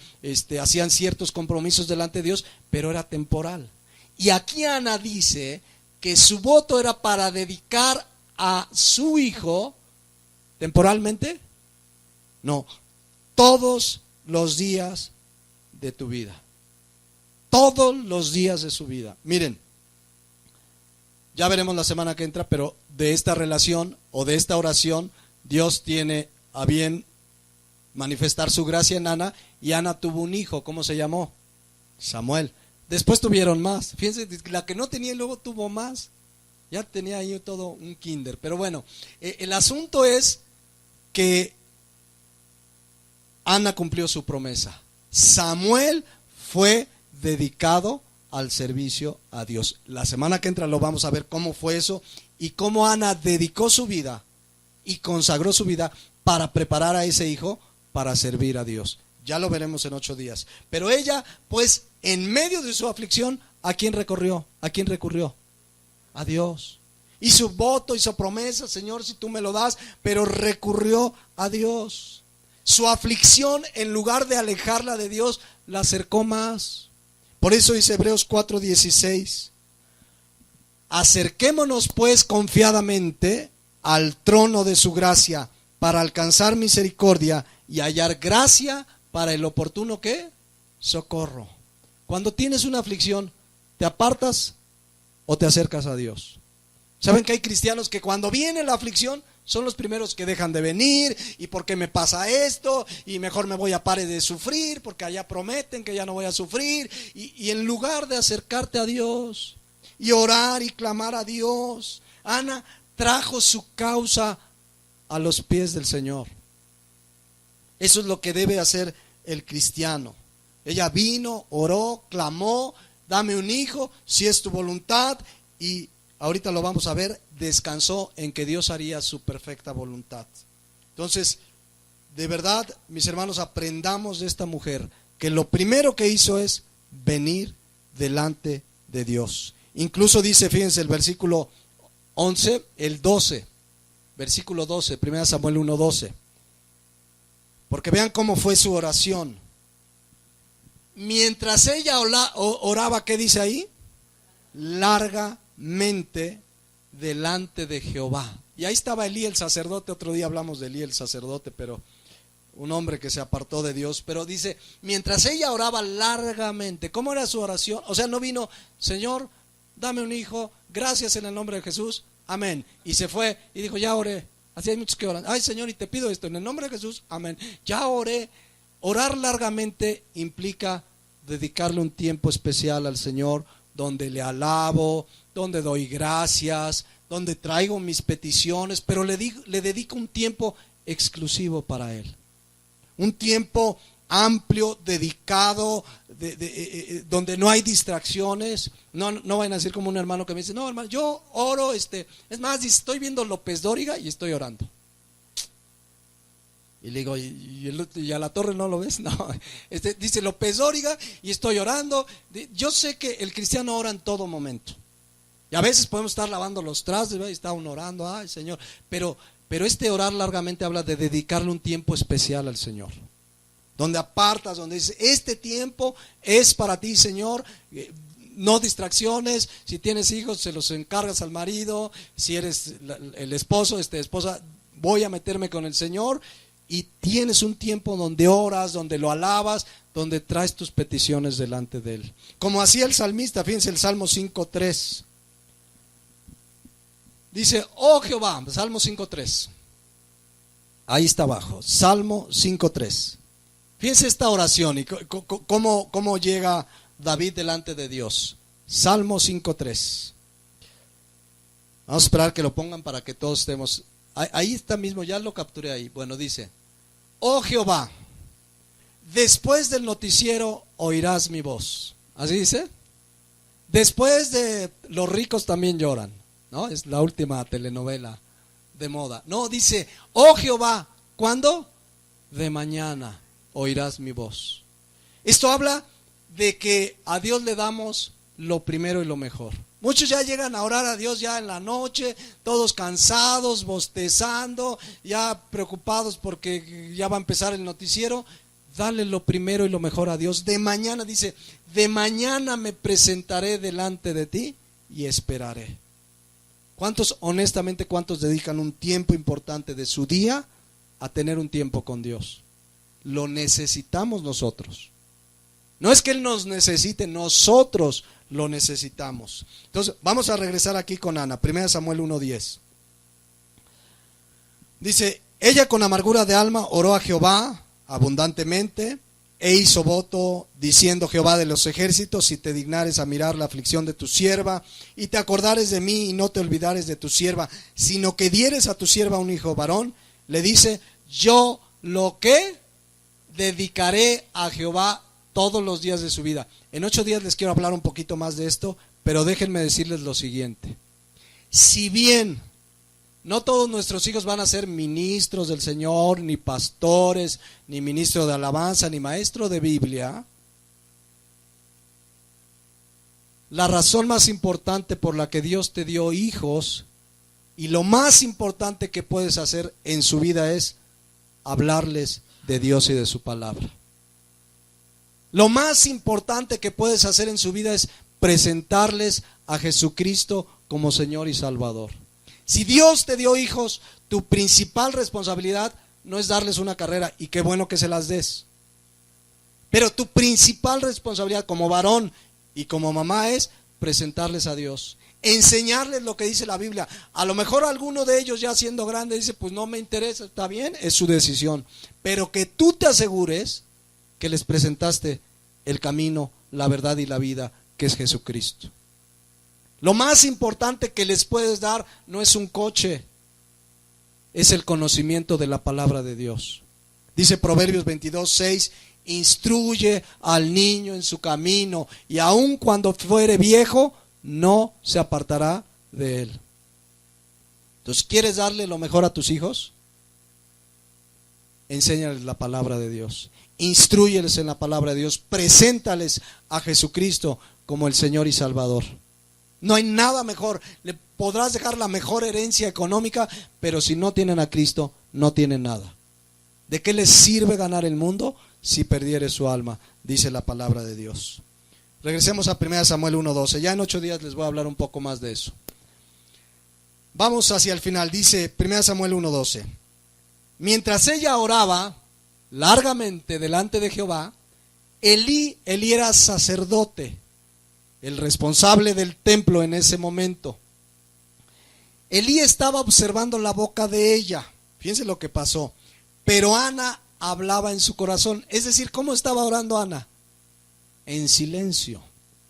hacían ciertos compromisos delante de Dios, pero era temporal. Y aquí Ana dice que su voto era para dedicar a su hijo, temporalmente, no, todos los días de tu vida. Todos los días de su vida. Miren, ya veremos la semana que entra, pero de esta relación o de esta oración, Dios tiene a bien manifestar su gracia en Ana, y Ana tuvo un hijo. ¿Cómo se llamó? Samuel. Después tuvieron más. Fíjense, la que no tenía y luego tuvo más. Ya tenía ahí todo un kinder. Pero bueno, el asunto es que Ana cumplió su promesa. Samuel fue dedicado al servicio a Dios. La semana que entra lo vamos a ver cómo fue eso y cómo Ana dedicó su vida y consagró su vida para preparar a ese hijo para servir a Dios. Ya lo veremos en 8 días. Pero ella, pues, en medio de su aflicción, ¿a quién recurrió? ¿A quién recurrió? A Dios. Hizo voto, hizo promesa, Señor, si tú me lo das, pero recurrió a Dios. Su aflicción, en lugar de alejarla de Dios, la acercó más. Por eso dice Hebreos 4:16. Acerquémonos pues confiadamente al trono de su gracia para alcanzar misericordia y hallar gracia para el oportuno ¿qué? Socorro. Cuando tienes una aflicción, ¿te apartas o te acercas a Dios? ¿Saben que hay cristianos que cuando viene la aflicción son los primeros que dejan de venir? ¿Y por qué me pasa esto? Y mejor me voy a pare de sufrir porque allá prometen que ya no voy a sufrir. Y en lugar de acercarte a Dios y orar y clamar a Dios, Ana trajo su causa a los pies del Señor. Eso es lo que debe hacer el cristiano. Ella vino, oró, clamó, dame un hijo, si es tu voluntad, y ahorita lo vamos a ver, descansó en que Dios haría su perfecta voluntad. Entonces, de verdad, mis hermanos, aprendamos de esta mujer, que lo primero que hizo es venir delante de Dios. Incluso dice, fíjense el versículo 11, el 12, versículo 12, 1 Samuel 1:12. Porque vean cómo fue su oración. Mientras ella oraba, ¿qué dice ahí? Largamente delante de Jehová. Y ahí estaba Elí el sacerdote. Otro día hablamos de Elí el sacerdote, pero un hombre que se apartó de Dios. Pero dice, mientras ella oraba largamente. ¿Cómo era su oración? O sea, no vino, Señor, dame un hijo, gracias en el nombre de Jesús, amén. Y se fue y dijo, ya oré. Así hay muchos que oran, ay Señor, y te pido esto en el nombre de Jesús, amén. Ya oré. Orar largamente implica dedicarle un tiempo especial al Señor, donde le alabo, donde doy gracias, donde traigo mis peticiones, pero le dedico un tiempo exclusivo para Él. Un tiempo amplio, dedicado, donde no hay distracciones. No vayan a decir como un hermano que me dice, no hermano, yo oro, es más, estoy viendo López Dóriga y estoy orando. Y le digo, ¿y a la torre no lo ves? No, dice López Dóriga y estoy orando. Yo sé que el cristiano ora en todo momento. Y a veces podemos estar lavando los trastes, ¿verdad? Y está uno orando, ay Señor. Pero este orar largamente habla de dedicarle un tiempo especial al Señor. Donde apartas, donde dices, este tiempo es para ti, Señor. No distracciones. Si tienes hijos, se los encargas al marido. Si eres el esposo, esposa, voy a meterme con el Señor. Y tienes un tiempo donde oras, donde lo alabas, donde traes tus peticiones delante de Él. Como hacía el salmista, fíjense el Salmo 5:3. Dice, oh Jehová, Salmo 5:3. Ahí está abajo, Salmo 5:3. Fíjense esta oración y cómo llega David delante de Dios. Salmo 5:3. Vamos a esperar que lo pongan para que todos estemos. Ahí está mismo, ya lo capturé ahí. Bueno, dice, oh Jehová, después del noticiero oirás mi voz. ¿Así dice? Después de los ricos también lloran, ¿no? Es la última telenovela de moda. No, dice, oh Jehová, ¿cuándo? De mañana oirás mi voz. Esto habla de que a Dios le damos lo primero y lo mejor. Muchos ya llegan a orar a Dios ya en la noche, todos cansados, bostezando, ya preocupados porque ya va a empezar el noticiero. Dale lo primero y lo mejor a Dios. De mañana, dice, de mañana me presentaré delante de ti y esperaré. ¿Cuántos, honestamente, cuántos dedican un tiempo importante de su día a tener un tiempo con Dios? Lo necesitamos nosotros. No es que Él nos necesite, nosotros lo necesitamos. Entonces, vamos a regresar aquí con Ana, 1 Samuel 1:10. Dice, ella con amargura de alma oró a Jehová abundantemente e hizo voto diciendo, Jehová de los ejércitos, si te dignares a mirar la aflicción de tu sierva y te acordares de mí y no te olvidares de tu sierva, sino que dieres a tu sierva un hijo varón, le dice, yo lo que dedicaré a Jehová todos los días de su vida. En 8 días les quiero hablar un poquito más de esto, pero déjenme decirles lo siguiente. Si bien no todos nuestros hijos van a ser ministros del Señor, ni pastores, ni ministro de alabanza, ni maestro de Biblia, la razón más importante por la que Dios te dio hijos y lo más importante que puedes hacer en su vida es hablarles de Dios y de su palabra. Lo más importante que puedes hacer en su vida es presentarles a Jesucristo como Señor y Salvador. Si Dios te dio hijos, tu principal responsabilidad no es darles una carrera, y qué bueno que se las des. Pero tu principal responsabilidad como varón y como mamá es presentarles a Dios, enseñarles lo que dice la Biblia. A lo mejor alguno de ellos ya siendo grande dice, pues no me interesa, está bien, es su decisión. Pero que tú te asegures que les presentaste el camino, la verdad y la vida, que es Jesucristo. Lo más importante que les puedes dar no es un coche, es el conocimiento de la palabra de Dios. Dice Proverbios 22:6, instruye al niño en su camino, y aun cuando fuere viejo, no se apartará de él. Entonces, ¿quieres darle lo mejor a tus hijos? Enséñales la palabra de Dios, instrúyeles en la palabra de Dios, preséntales a Jesucristo como el Señor y Salvador. No hay nada mejor. Le podrás dejar la mejor herencia económica, pero si no tienen a Cristo, no tienen nada. ¿De qué les sirve ganar el mundo si perdiere su alma? Dice la palabra de Dios. Regresemos a 1 Samuel 1:12. Ya en 8 días les voy a hablar un poco más de eso. Vamos hacia el final. Dice 1 Samuel 1:12. Mientras ella oraba largamente delante de Jehová, Elí era sacerdote, el responsable del templo en ese momento. Elí estaba observando la boca de ella. Fíjense lo que pasó. Pero Ana hablaba en su corazón. Es decir, ¿cómo estaba orando Ana? En silencio.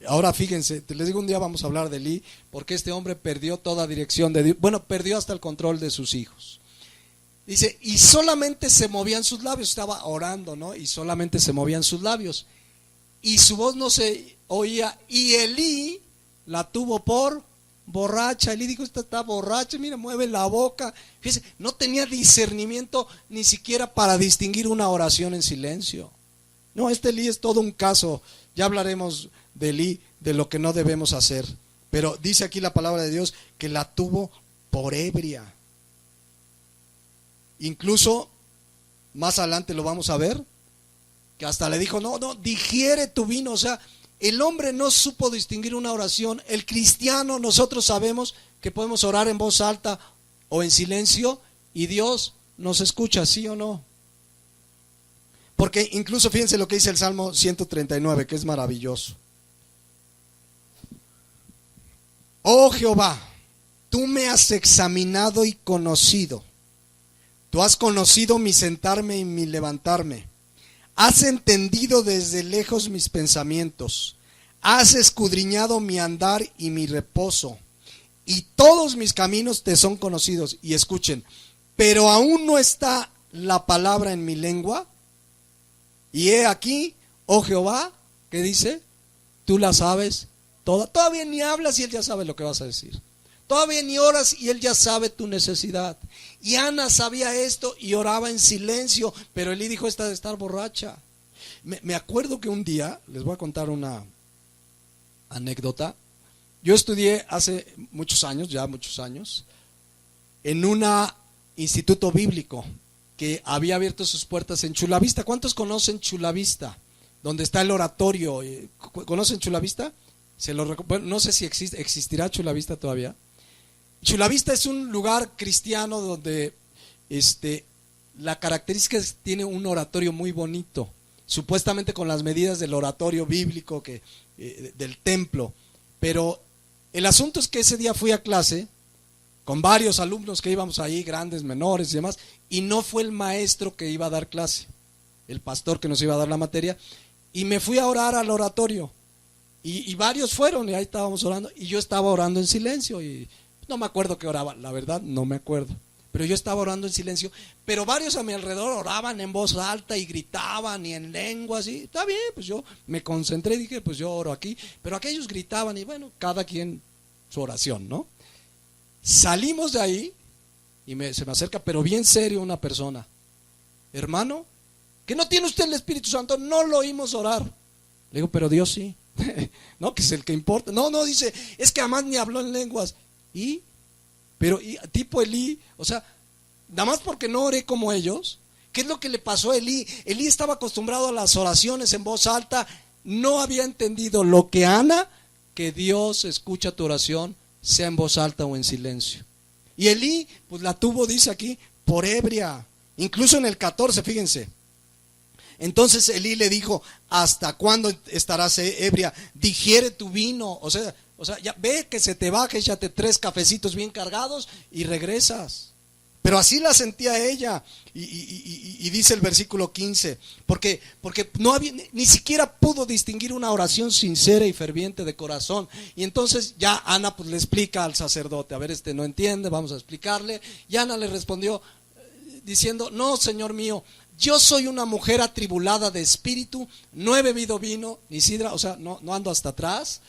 Ahora fíjense, les digo, un día vamos a hablar de Elí, porque este hombre perdió toda dirección de Dios. Bueno, perdió hasta el control de sus hijos. Dice, y solamente se movían sus labios. Estaba orando, ¿no? Y solamente se movían sus labios. Y su voz no se oía. Y Elí la tuvo por borracha. Elí dijo, esta está borracha, mira, mueve la boca. Fíjense, no tenía discernimiento ni siquiera para distinguir una oración en silencio. No, este Elí es todo un caso. Ya hablaremos de Elí, de lo que no debemos hacer. Pero dice aquí la palabra de Dios que la tuvo por ebria. Incluso más adelante lo vamos a ver, que hasta le dijo, no, digiere tu vino. O sea, el hombre no supo distinguir una oración. El cristiano, nosotros sabemos que podemos orar en voz alta o en silencio y Dios nos escucha, ¿sí o no? Porque incluso fíjense lo que dice el Salmo 139, que es maravilloso. Oh Jehová, tú me has examinado y conocido. Tú has conocido mi sentarme y mi levantarme. Has entendido desde lejos mis pensamientos. Has escudriñado mi andar y mi reposo. Y todos mis caminos te son conocidos. Y escuchen, pero aún no está la palabra en mi lengua. Y he aquí, oh Jehová, ¿qué dice? Tú la sabes toda. Todavía ni hablas y Él ya sabe lo que vas a decir. Todavía ni oras y Él ya sabe tu necesidad. Y Ana sabía esto y oraba en silencio, pero Elí dijo, esta de estar borracha. Me acuerdo que un día, les voy a contar una anécdota. Yo estudié hace muchos años, en un instituto bíblico que había abierto sus puertas en Chulavista. ¿Cuántos conocen Chulavista? Donde está el oratorio. ¿Conocen Chulavista? Bueno, no sé si existirá Chulavista todavía. Chulavista es un lugar cristiano donde la característica es que tiene un oratorio muy bonito, supuestamente con las medidas del oratorio bíblico del templo. Pero el asunto es que ese día fui a clase con varios alumnos que íbamos ahí, grandes, menores y demás, y no fue el maestro que iba a dar clase, el pastor que nos iba a dar la materia, y me fui a orar al oratorio, y varios fueron, y ahí estábamos orando, y yo estaba orando en silencio, y no me acuerdo qué oraba, la verdad no me acuerdo, pero yo estaba orando en silencio, pero varios a mi alrededor oraban en voz alta y gritaban y en lenguas, y está bien, pues yo me concentré y dije, pues yo oro aquí, pero aquellos gritaban y bueno, cada quien su oración, ¿no? Salimos de ahí y se me acerca, pero bien serio, una persona. Hermano, ¿que no tiene usted el Espíritu Santo? No lo oímos orar. Le digo, pero Dios sí. No, que es el que importa. No, dice, es que además ni habló en lenguas. Pero tipo Elí, o sea, nada más porque no oré como ellos. ¿Qué es lo que le pasó a Elí? Elí estaba acostumbrado a las oraciones en voz alta. No había entendido lo que Ana, que Dios escucha tu oración, sea en voz alta o en silencio. Y Elí, pues la tuvo, dice aquí, por ebria. Incluso en el 14, fíjense. Entonces Elí le dijo, ¿hasta cuándo estarás ebria? Digiere tu vino. O sea, ya ve que se te baje, échate 3 cafecitos bien cargados y regresas. Pero así la sentía ella. Y dice el versículo 15, porque no había, ni siquiera pudo distinguir una oración sincera y ferviente de corazón. Y entonces ya Ana pues le explica al sacerdote, a ver, no entiende, vamos a explicarle. Y Ana le respondió diciendo, no, Señor mío, yo soy una mujer atribulada de espíritu, no he bebido vino ni sidra, o sea, no ando hasta atrás,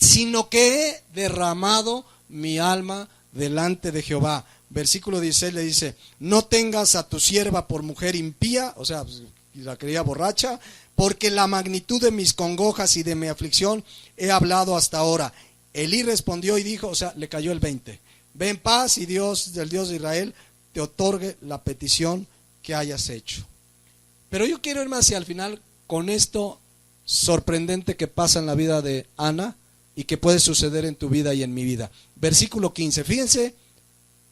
sino que he derramado mi alma delante de Jehová. Versículo 16 le dice, no tengas a tu sierva por mujer impía, o sea, la creía borracha, porque la magnitud de mis congojas y de mi aflicción he hablado hasta ahora. Elí respondió y dijo, o sea, le cayó el 20. Ve en paz y Dios, del Dios de Israel, te otorgue la petición que hayas hecho. Pero yo quiero irme hacia el final con esto sorprendente que pasa en la vida de Ana y que puede suceder en tu vida y en mi vida. Versículo 15, fíjense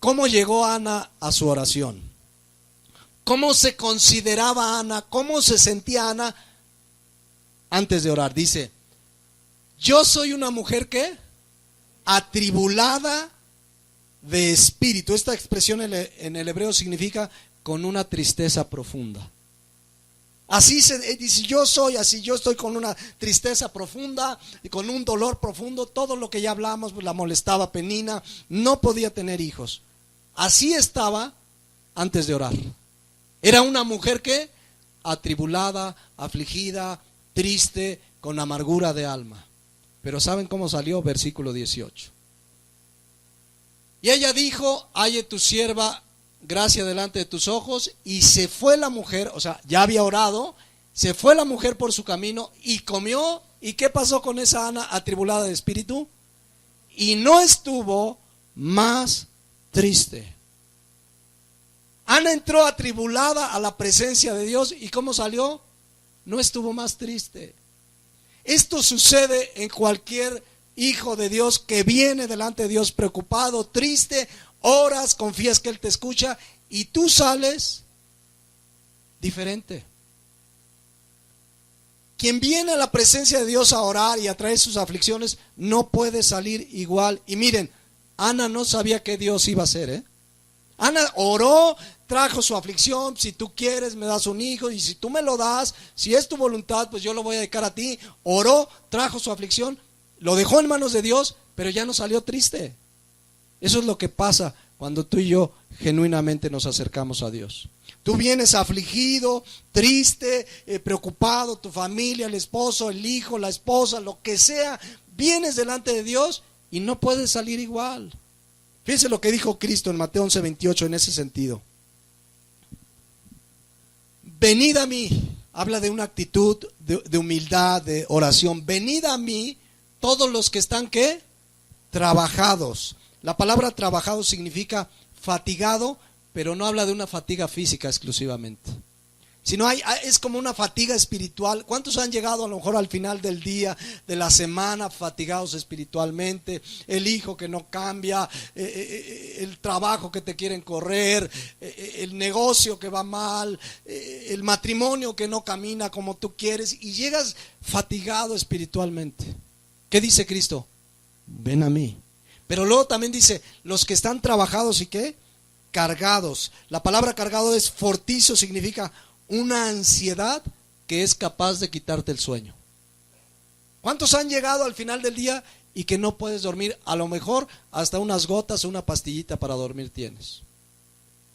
cómo llegó Ana a su oración. ¿Cómo se consideraba Ana? ¿Cómo se sentía Ana antes de orar? Dice, yo soy una mujer ¿qué? Atribulada de espíritu. Esta expresión en el hebreo significa con una tristeza profunda. Así se dice, yo soy así, yo estoy con una tristeza profunda y con un dolor profundo. Todo lo que ya hablamos, pues la molestaba Penina, no podía tener hijos. Así estaba antes de orar. Era una mujer que atribulada, afligida, triste, con amargura de alma. Pero ¿saben cómo salió? Versículo 18. Y ella dijo, halle tu sierva gracia delante de tus ojos. Y se fue la mujer, o sea, ya había orado, se fue la mujer por su camino y comió. ¿Y qué pasó con esa Ana atribulada de espíritu? Y no estuvo más triste. Ana entró atribulada a la presencia de Dios. ¿Y cómo salió? No estuvo más triste. Esto sucede en cualquier hijo de Dios que viene delante de Dios preocupado, triste, oras, confías que Él te escucha y tú sales diferente. Quien viene a la presencia de Dios a orar y a traer sus aflicciones no puede salir igual. Y miren, Ana no sabía qué Dios iba a hacer, Ana oró, trajo su aflicción, si tú quieres me das un hijo y si tú me lo das, si es tu voluntad, pues yo lo voy a dedicar a ti. Oró, trajo su aflicción, lo dejó en manos de Dios, pero ya no salió triste. Eso es lo que pasa cuando tú y yo genuinamente nos acercamos a Dios. Tú vienes afligido, triste, preocupado, tu familia, el esposo, el hijo, la esposa, lo que sea, vienes delante de Dios y no puedes salir igual. Fíjense lo que dijo Cristo en Mateo 11:28 en ese sentido. Venid a mí, habla de una actitud de humildad, de oración. Venid a mí todos los que están ¿qué? Trabajados. La palabra trabajado significa fatigado, pero no habla de una fatiga física exclusivamente, sino es como una fatiga espiritual. ¿Cuántos han llegado a lo mejor al final del día, de la semana, fatigados espiritualmente? El hijo que no cambia, el trabajo que te quieren correr, el negocio que va mal, el matrimonio que no camina como tú quieres y llegas fatigado espiritualmente. ¿Qué dice Cristo? Ven a mí. Pero luego también dice, los que están trabajados y ¿qué? Cargados. La palabra cargado es fortizo, significa una ansiedad que es capaz de quitarte el sueño. ¿Cuántos han llegado al final del día y que no puedes dormir? A lo mejor hasta unas gotas o una pastillita para dormir tienes.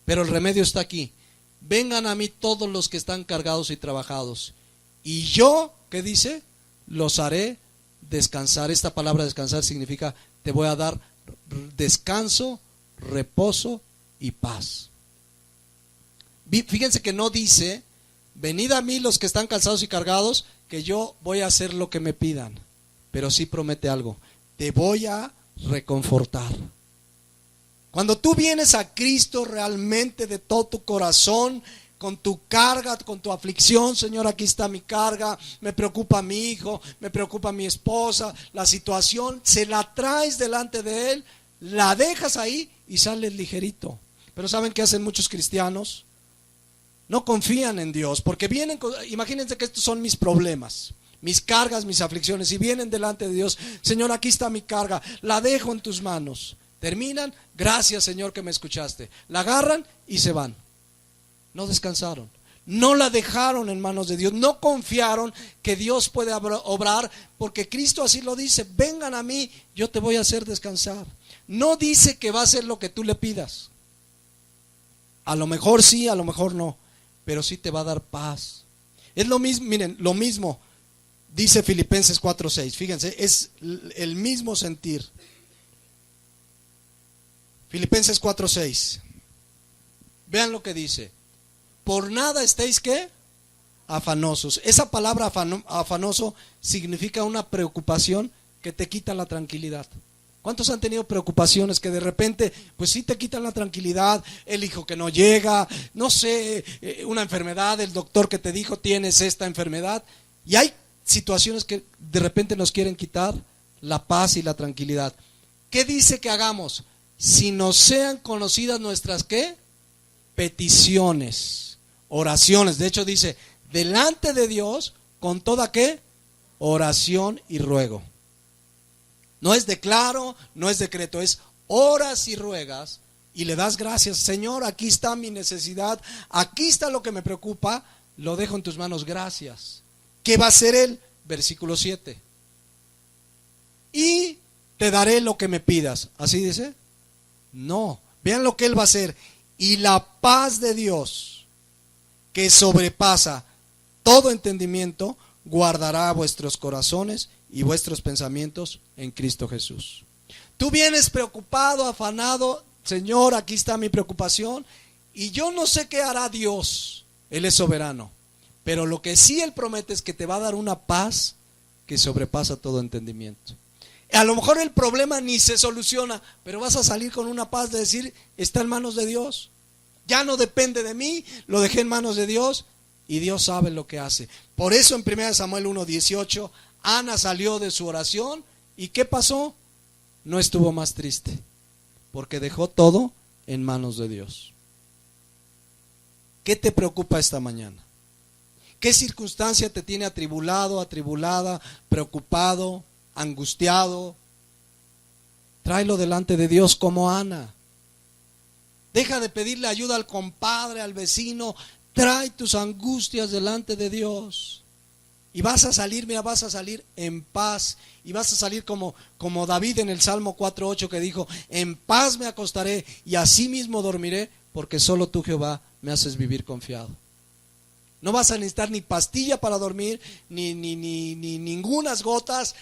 Pero el remedio está aquí. Vengan a mí todos los que están cargados y trabajados. Y yo, ¿qué dice? Los haré descansar. Esta palabra descansar significa te voy a dar descanso, reposo y paz. Fíjense que no dice, venid a mí los que están cansados y cargados, que yo voy a hacer lo que me pidan. Pero sí promete algo, te voy a reconfortar. Cuando tú vienes a Cristo realmente de todo tu corazón, con tu carga, con tu aflicción, Señor, aquí está mi carga, me preocupa mi hijo, me preocupa mi esposa, la situación, se la traes delante de Él, la dejas ahí y sales ligerito. Pero ¿saben qué hacen muchos cristianos? No confían en Dios, porque vienen, imagínense que estos son mis problemas, mis cargas, mis aflicciones, y vienen delante de Dios. Señor, aquí está mi carga, la dejo en tus manos. Terminan, gracias Señor que me escuchaste. La agarran y se van. No descansaron, no la dejaron en manos de Dios, no confiaron que Dios puede obrar, porque Cristo así lo dice, vengan a mí, yo te voy a hacer descansar. No dice que va a hacer lo que tú le pidas. A lo mejor sí, a lo mejor no. pero sí te va a dar paz. Es lo mismo, miren, lo mismo dice Filipenses 4:6. Fíjense, es el mismo sentir. Filipenses 4:6. Vean lo que dice. Por nada estéis, ¿qué? Afanosos. Esa palabra afanoso significa una preocupación que te quita la tranquilidad. ¿Cuántos han tenido preocupaciones que de repente, pues sí te quitan la tranquilidad? El hijo que no llega, no sé, una enfermedad, el doctor que te dijo tienes esta enfermedad. Y hay situaciones que de repente nos quieren quitar la paz y la tranquilidad. ¿Qué dice que hagamos? Si nos sean conocidas nuestras, ¿qué? Peticiones, oraciones. De hecho dice, delante de Dios, con toda, ¿qué? Oración y ruego. No es declaro, no es decreto, es oras y ruegas y le das gracias. Señor, aquí está mi necesidad, aquí está lo que me preocupa, lo dejo en tus manos, gracias. ¿Qué va a hacer Él? Versículo 7. Y te daré lo que me pidas. ¿Así dice? No, vean lo que Él va a hacer. Y la paz de Dios, que sobrepasa todo entendimiento, guardará vuestros corazones y vuestros pensamientos en Cristo Jesús. Tú vienes preocupado, afanado, Señor, aquí está mi preocupación, y yo no sé qué hará Dios, Él es soberano, pero lo que sí Él promete es que te va a dar una paz que sobrepasa todo entendimiento. A lo mejor el problema ni se soluciona, pero vas a salir con una paz de decir, está en manos de Dios, ya no depende de mí, lo dejé en manos de Dios, y Dios sabe lo que hace. Por eso en 1 Samuel 1:18, Ana salió de su oración, ¿y qué pasó? No estuvo más triste, porque dejó todo en manos de Dios. ¿Qué te preocupa esta mañana? ¿Qué circunstancia te tiene atribulado, atribulada, preocupado, angustiado? Tráelo delante de Dios como Ana. Deja de pedirle ayuda al compadre, al vecino. Trae tus angustias delante de Dios. Y vas a salir, mira, vas a salir en paz. Y vas a salir como David en el Salmo 4:8 que dijo, en paz me acostaré y así mismo dormiré, porque solo tú, Jehová, me haces vivir confiado. No vas a necesitar ni pastilla para dormir, ni ningunas gotas.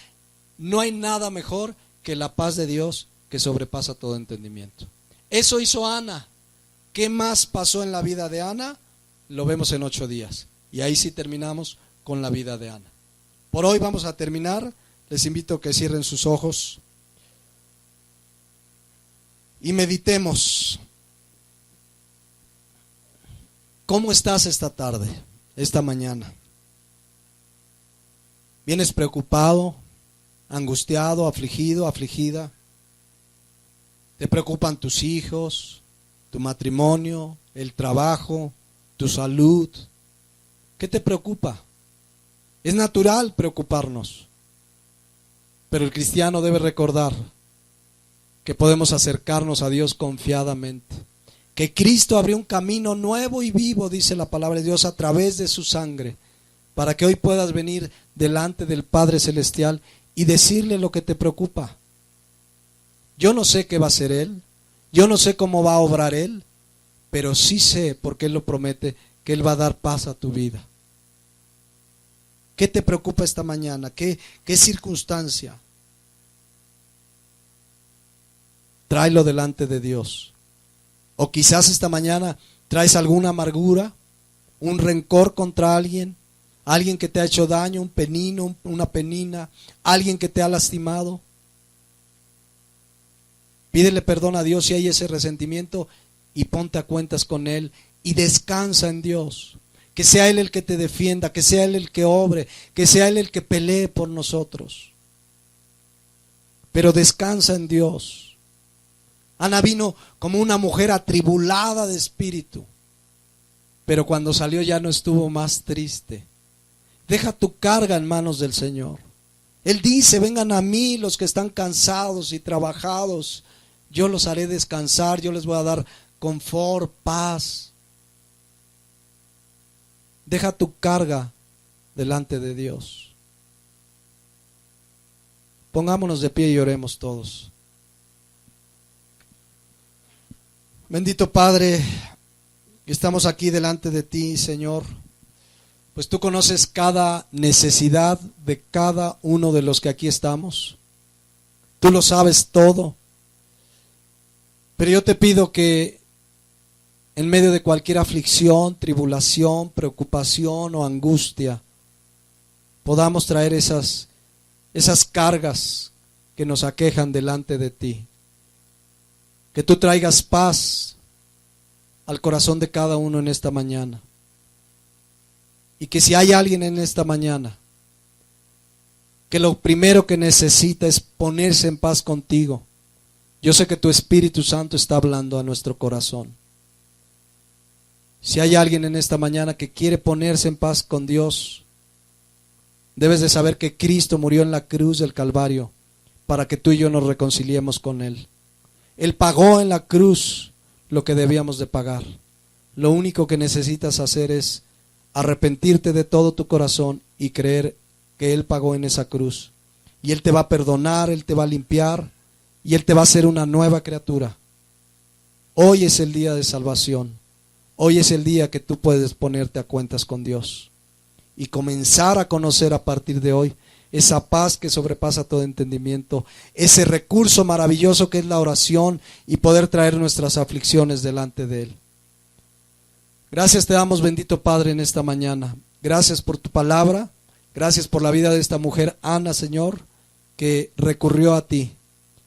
No hay nada mejor que la paz de Dios que sobrepasa todo entendimiento. Eso hizo Ana. ¿Qué más pasó en la vida de Ana? Lo vemos en 8 días. Y ahí sí terminamos con la vida de Ana. Por hoy vamos a terminar. Les invito a que cierren sus ojos y meditemos. ¿Cómo estás esta tarde, esta mañana? ¿Vienes preocupado, angustiado, afligido, afligida? ¿Te preocupan tus hijos, tu matrimonio, el trabajo, tu salud? ¿Qué te preocupa? Es natural preocuparnos, pero el cristiano debe recordar que podemos acercarnos a Dios confiadamente, que Cristo abrió un camino nuevo y vivo, dice la palabra de Dios, a través de su sangre, para que hoy puedas venir delante del Padre Celestial y decirle lo que te preocupa. Yo no sé qué va a hacer Él, yo no sé cómo va a obrar Él, pero sí sé, porque Él lo promete, que Él va a dar paz a tu vida. ¿Qué te preocupa esta mañana? ¿Qué circunstancia? Tráelo delante de Dios. O quizás esta mañana traes alguna amargura, un rencor contra alguien que te ha hecho daño, un penino, una penina, alguien que te ha lastimado. Pídele perdón a Dios si hay ese resentimiento y ponte a cuentas con Él y descansa en Dios. Que sea Él el que te defienda, que sea Él el que obre, que sea Él el que pelee por nosotros. Pero descansa en Dios. Ana vino como una mujer atribulada de espíritu, pero cuando salió ya no estuvo más triste. Deja tu carga en manos del Señor. Él dice, vengan a mí los que están cansados y trabajados, yo los haré descansar, yo les voy a dar confort, paz. Deja tu carga delante de Dios. Pongámonos de pie y oremos todos. Bendito Padre, Estamos aquí delante de ti, Señor, pues tú conoces cada necesidad de cada uno de los que aquí estamos. Tú lo sabes todo. Pero yo te pido que en medio de cualquier aflicción, tribulación, preocupación o angustia, podamos traer esas cargas que nos aquejan delante de ti. Que tú traigas paz al corazón de cada uno en esta mañana. Y que si hay alguien en esta mañana que lo primero que necesita es ponerse en paz contigo, yo sé que tu Espíritu Santo está hablando a nuestro corazón. Si hay alguien en esta mañana que quiere ponerse en paz con Dios, debes de saber que Cristo murió en la cruz del Calvario para que tú y yo nos reconciliemos con Él. Él pagó en la cruz lo que debíamos de pagar. Lo único que necesitas hacer es arrepentirte de todo tu corazón y creer que Él pagó en esa cruz. Y Él te va a perdonar, Él te va a limpiar y Él te va a hacer una nueva criatura. Hoy es el día de salvación. Hoy es el día que tú puedes ponerte a cuentas con Dios y comenzar a conocer a partir de hoy esa paz que sobrepasa todo entendimiento, ese recurso maravilloso que es la oración y poder traer nuestras aflicciones delante de Él. Gracias te damos, bendito Padre, en esta mañana. Gracias por tu palabra, gracias por la vida de esta mujer Ana, Señor, que recurrió a ti,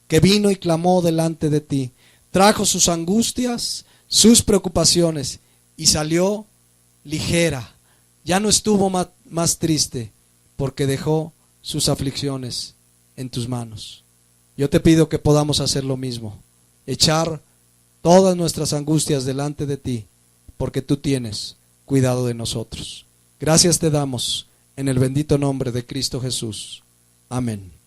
que vino y clamó delante de ti, trajo sus angustias, sus preocupaciones y salió ligera. Ya no estuvo más triste porque dejó sus aflicciones en tus manos. Yo te pido que podamos hacer lo mismo, echar todas nuestras angustias delante de ti, porque tú tienes cuidado de nosotros. Gracias te damos en el bendito nombre de Cristo Jesús. Amén.